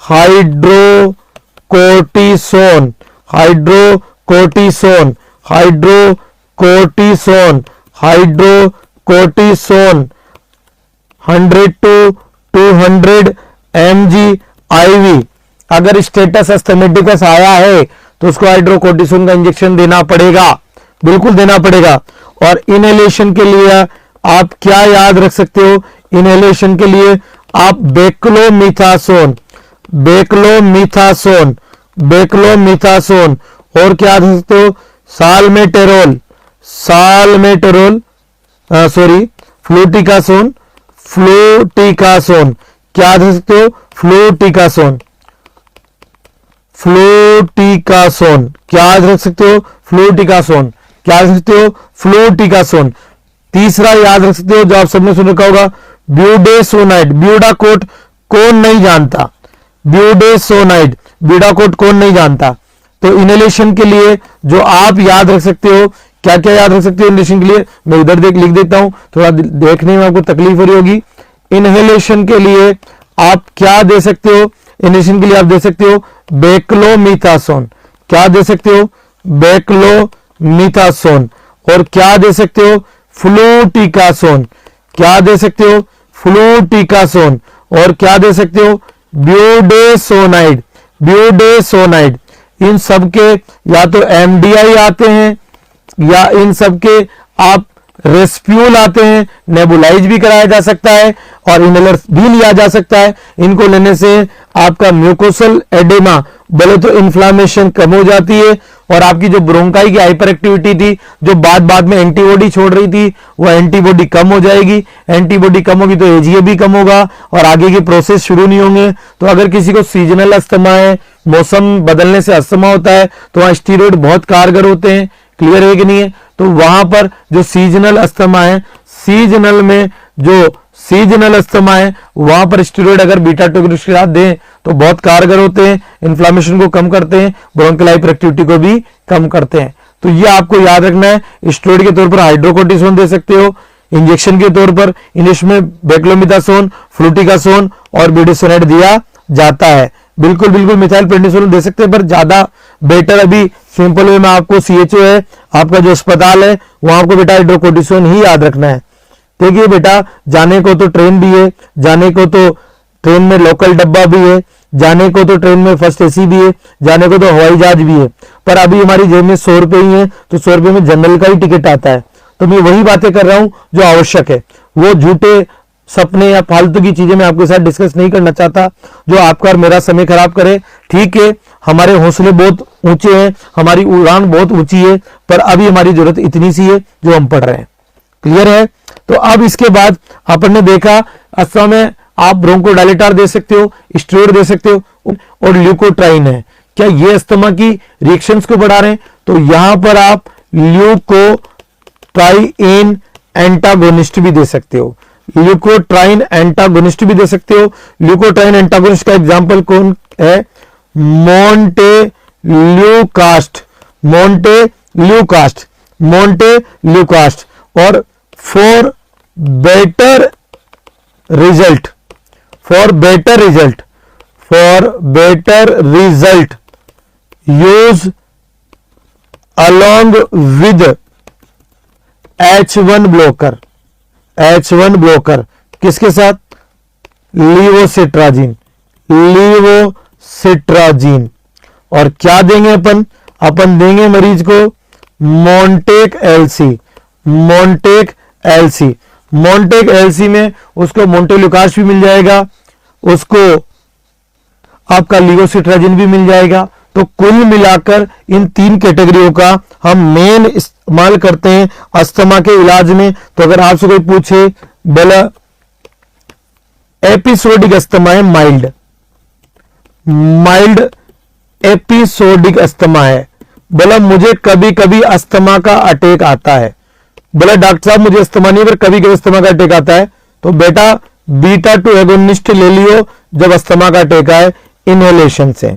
हाइड्रोकोर्टिसोन 100 to 200 mg IV। अगर स्टेटस अस्थमेटिकस आया है तो उसको हाइड्रोकोर्टिसोन का इंजेक्शन देना पड़ेगा, बिल्कुल देना पड़ेगा। और इनहेलेशन के लिए आप क्या याद रख सकते हो, इनहेलेशन के लिए आप बेक्लोमीथासोन और क्या रख सकते हो, फ्लूटिकासोन क्या रख सकते हो, फ्लूटिकासोन क्या रख सकते हो, फ्लूटिकासोन। तीसरा याद रख सकते हो जो आप सबने सुन रखा होगा, ब्यूडेसोनाइड। ब्यूडाकोट कौन नहीं जानता, ब्यूडाकोट कौन नहीं जानता। तो इनहेलेशन के लिए जो आप याद रख सकते हो, क्या क्या याद रख सकते हो इनहेलेशन के लिए, मैं इधर लिख देता हूं, थोड़ा देखने में आपको तकलीफ हो रही होगी। इनहेलेशन के लिए आप क्या दे सकते हो, इनहेलेशन के लिए आप दे सकते हो बेक्लोमीथासोन। क्या दे सकते हो, बेक्लोमीथासोन। और क्या दे सकते हो, फ्लूटिकासोन। क्या दे सकते हो, फ्लूटिकासोन। और क्या दे सकते हो, ब्यूडेसोनाइड। इन सब के या तो एमडीआई आते हैं या इन सब के आप रेस्प्यूल आते हैं, नेबुलाइज भी कराया जा सकता है और इनहेलर भी लिया जा सकता है। इनको लेने से आपका म्यूकोसल एडेमा बोले तो इन्फ्लामेशन कम हो जाती है और आपकी जो ब्रोंकाई की हाइपर एक्टिविटी थी, जो बाद में एंटीबॉडी छोड़ रही थी, वो एंटीबॉडी कम हो जाएगी। एंटीबॉडी कम होगी तो एजीए भी कम होगा और आगे के प्रोसेस शुरू नहीं होंगे। तो अगर किसी को सीजनल अस्थमा है, मौसम बदलने से अस्थमा होता है, तो वहां स्टीरॉइड बहुत कारगर होते हैं। क्लियर है कि नहीं है, तो वहां पर जो सीजनल अस्थमा है, सीजनल में जो सीजनल अस्थमा है वहां पर स्टीरॉइड अगर बीटा 2 के साथ दें तो बहुत कारगर होते हैं, इन्फ्लामेशन को कम करते हैं, ब्रोंकियल हाइपर एक्टिविटी को भी कम करते हैं। तो ये आपको याद रखना है। स्टेरॉइड के तौर पर हाइड्रोकोर्टिसोन दे सकते हो, इंजेक्शन के तौर पर इंग्लिश में बेक्लोमीथासोन, फ्लूटिकासोन और ब्यूडेसोनाइड दिया जाता है। बिल्कुल बिल्कुल मिथाइल प्रेडनिसोलोन दे सकते हैं, पर ज्यादा बेटर अभी सिंपल वे में आपको सीएचओ है, आपका जो अस्पताल है वहां आपको बेटा हाइड्रोकोर्टिसोन ही याद रखना है। देखिए बेटा, जाने को तो ट्रेन भी है, जाने को तो ट्रेन में लोकल डब्बा भी है, जाने को तो ट्रेन में फर्स्ट एसी भी है, जाने को तो हवाई जहाज भी है, पर अभी हमारी जेब में 100 रुपए ही है, तो 100 रुपए में जनरल का ही टिकट आता है। तो मैं वही बातें कर रहा हूं जो आवश्यक है, वो झूठे सपने या फालतू की चीजें मैं आपके साथ डिस्कस नहीं करना चाहता जो आपका और मेरा समय खराब करे। ठीक है, हमारे हौसले बहुत ऊंचे हैं, हमारी उड़ान बहुत ऊंची है, पर अभी हमारी जरूरत इतनी सी है जो हम पढ़ रहे हैं। क्लियर है? तो अब इसके बाद अपन ने देखा अस्थमा में आप ब्रोंकोडायलेटर दे सकते हो, स्टेरॉइड दे सकते हो, और ल्यूकोट्राइन है। क्या ये अस्थमा की रिएक्शंस को बढ़ा रहे हैं? तो यहां पर आप ल्यूकोट्राइन एंटागोनिस्ट भी दे सकते हो, ल्यूकोट्राइन एंटागोनिस्ट भी दे सकते हो। ल्यूकोट्राइन एंटागोनिस्ट का एग्जांपल कौन है? मोंटेल्यूकास्ट, मोंटेल्यूकास्ट, मोंटेल्यूकास्ट। और for better result, for better result, for better result use along with H1 blocker, H1 blocker किसके साथ? लीवोसिट्राजिन, लीवोसिट्राजिन। और क्या देंगे अपन? अपन देंगे मरीज को Montek LC, Montek LC. Montek LC में उसको मोंटेल्यूकास्ट भी मिल जाएगा, उसको आपका लीवोसिट्राजिन भी मिल जाएगा। तो कुल मिलाकर इन तीन कैटेगरियों का हम मेन इस्तेमाल करते हैं अस्थमा के इलाज में। तो अगर आपसे कोई पूछे बोला एपिसोडिक अस्थमा है, माइल्ड, माइल्ड एपिसोडिक अस्थमा है, बोला मुझे कभी कभी अस्थमा का अटैक आता है, बोला डॉक्टर साहब मुझे अस्थमा नहीं पर कभी कभी अस्थमा का अटैक आता है, तो बेटा बीटा 2 एगोनिस्ट ले लियो जब अस्थमा का अटैक आए, इनहेलेशन से,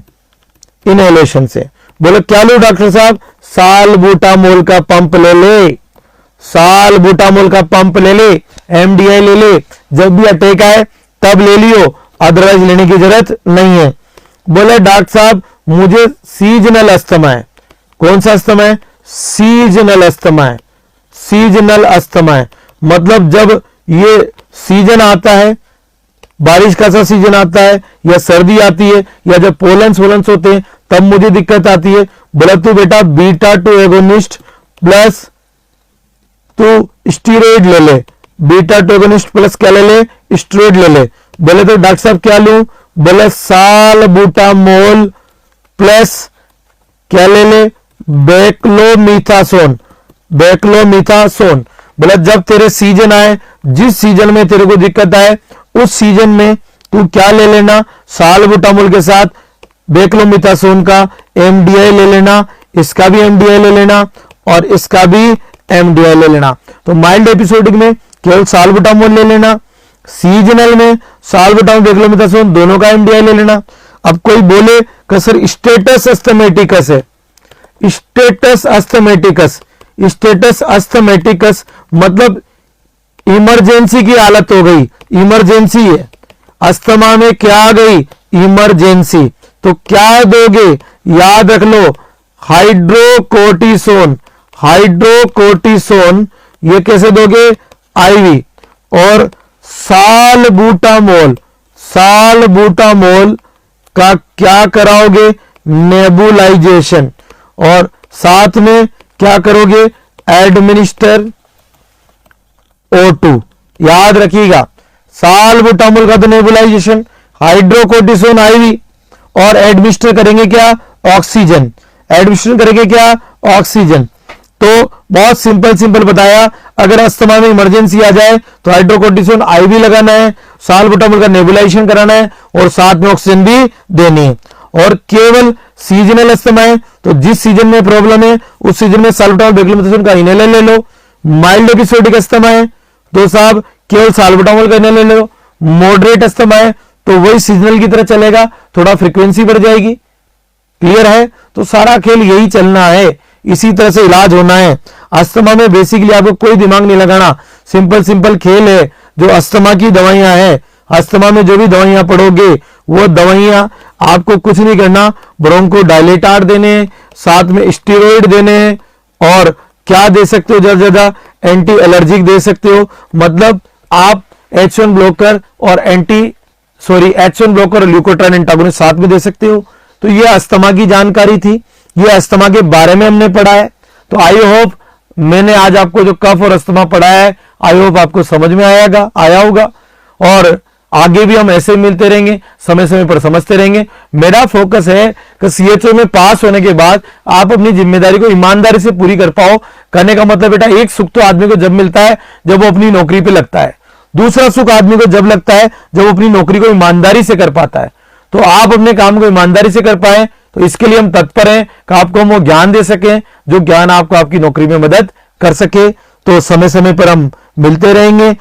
इनहेलेशन से। बोले क्या लो डॉक्टर साहब? सालबुटामोल का पंप ले ले, सालबुटामोल का पंप ले ले, एमडीआई ले ले, जब भी अटैक आए तब ले लियो, अदरवाइज लेने की जरूरत नहीं है। बोले डॉक्टर साहब मुझे सीजनल अस्थमा है। कौन सा अस्थमा है? सीजनल अस्थमा है, सीजनल अस्थमा है। मतलब जब ये सीजन आता है, बारिश का सा सीजन आता है या सर्दी आती है या जब पोलन्स वोलन्स होते हैं तब मुझे दिक्कत आती है। बोला तू बेटा बीटा 2 एगोनिस्ट प्लस तू स्टीरॉइड ले ले, बीटा 2 एगोनिस्ट प्लस क्या ले ले? स्टीरॉइड ले ले। बोले तो डॉक्टर साहब क्या लूं? बोले सालबुटामोल प्लस क्या ले ले? बेक्लोमिथासोन, बेक्लोमिथासोन। बोला जब तेरे सीजन आए, जिस सीजन में तेरे को दिक्कत आए उस सीजन में तू क्या ले लेना? सालबुटामोल के साथ बेक्लोमिथासोन का एमडीआई ले लेना, इसका भी एमडीआई ले लेना और इसका भी एमडीआई ले लेना। तो माइल्ड एपिसोडिक में केवल सालबुटामोल ले लेना, सीजनल में सालबुटामोल बेक्लोमिथासोन दोनों का एमडीआई ले लेना। अब कोई बोले कि सर स्टेटस अस्थमेटिकस है, स्टेटस अस्थमेटिकस, स्टेटस अस्थमेटिकस मतलब इमरजेंसी की हालत हो गई, इमरजेंसी है अस्थमा में, क्या आ गई? इमरजेंसी। तो क्या दोगे? याद रख लो हाइड्रोकोर्टिसोन, हाइड्रोकोर्टिसोन ये कैसे दोगे? आईवी। और सालबुटामोल, सालबुटामोल का क्या कराओगे? नेबुलाइजेशन। और साथ में क्या करोगे? Administer O2। याद रखिएगा सालबुटामोल का तो नेबुलाइजेशन, हाइड्रोकोर्टिसोन आईवी, और एडमिनिस्टर करेंगे क्या? ऑक्सीजन। एडमिनिस्टर करेंगे क्या? ऑक्सीजन। तो बहुत सिंपल सिंपल बताया। अगर अस्थमा में इमरजेंसी आ जाए तो हाइड्रोकोर्टिसोन आईवी लगाना है, सालबुटामोल का नेबुलाइजेशन कराना है और साथ में ऑक्सीजन भी देनी है। और केवल सीजनल अस्थमा है तो जिस सीजन में प्रॉब्लम है उस सीजन में सालबुटामोल बेक्लोमिथासोन का इनहेलर ले लो। माइल्ड एपिसोडिक अस्थमा है तो साहब केवल सालबुटामोल का इनहेलर ले लो। मॉडरेट अस्थमा है तो वही सीजनल की तरह चलेगा, थोड़ा फ्रीक्वेंसी बढ़ जाएगी। क्लियर है? तो सारा खेल यही चलना है, इसी तरह से इलाज होना है। अस्थमा में बेसिकली आपको कोई दिमाग नहीं लगाना, सिंपल सिंपल खेल है। जो अस्थमा की दवाइयां हैं, अस्थमा में जो भी दवाइयां पढ़ोगे वो दवाइयां आपको कुछ नहीं करना, ब्रोंको डायलेटार देने, साथ में स्टेरॉइड देने, और क्या दे सकते हो, ज्यादा ज्यादा एंटी एलर्जिक दे सकते हो। मतलब आप H1 ब्लॉकर और H1 ब्लॉकर और ल्यूकोट्राइन एंटागोनिस्ट साथ में दे सकते हो। तो ये अस्थमा की जानकारी थी, ये अस्थमा के बारे में हमने पढ़ा है। तो आई होप मैंने आज आपको जो कफ और अस्थमा पढ़ाया है, आई होप आपको समझ में आया होगा। और आगे भी हम ऐसे मिलते रहेंगे, समय समय पर समझते रहेंगे। मेरा फोकस है कि CHO में पास होने के बाद आप अपनी जिम्मेदारी को ईमानदारी से पूरी कर पाओ। कहने का मतलब बेटा, एक सुख तो आदमी को जब मिलता है जब वो अपनी नौकरी पे लगता है, दूसरा सुख आदमी को जब लगता है जब वो अपनी नौकरी को ईमानदारी से कर पाता है। तो आप अपने काम को ईमानदारी से कर पाए, तो इसके लिए हम तत्पर हैं कि आपको हम वो ज्ञान दे सकें जो ज्ञान आपको आपकी नौकरी में मदद कर सके। तो समय समय पर हम मिलते रहेंगे।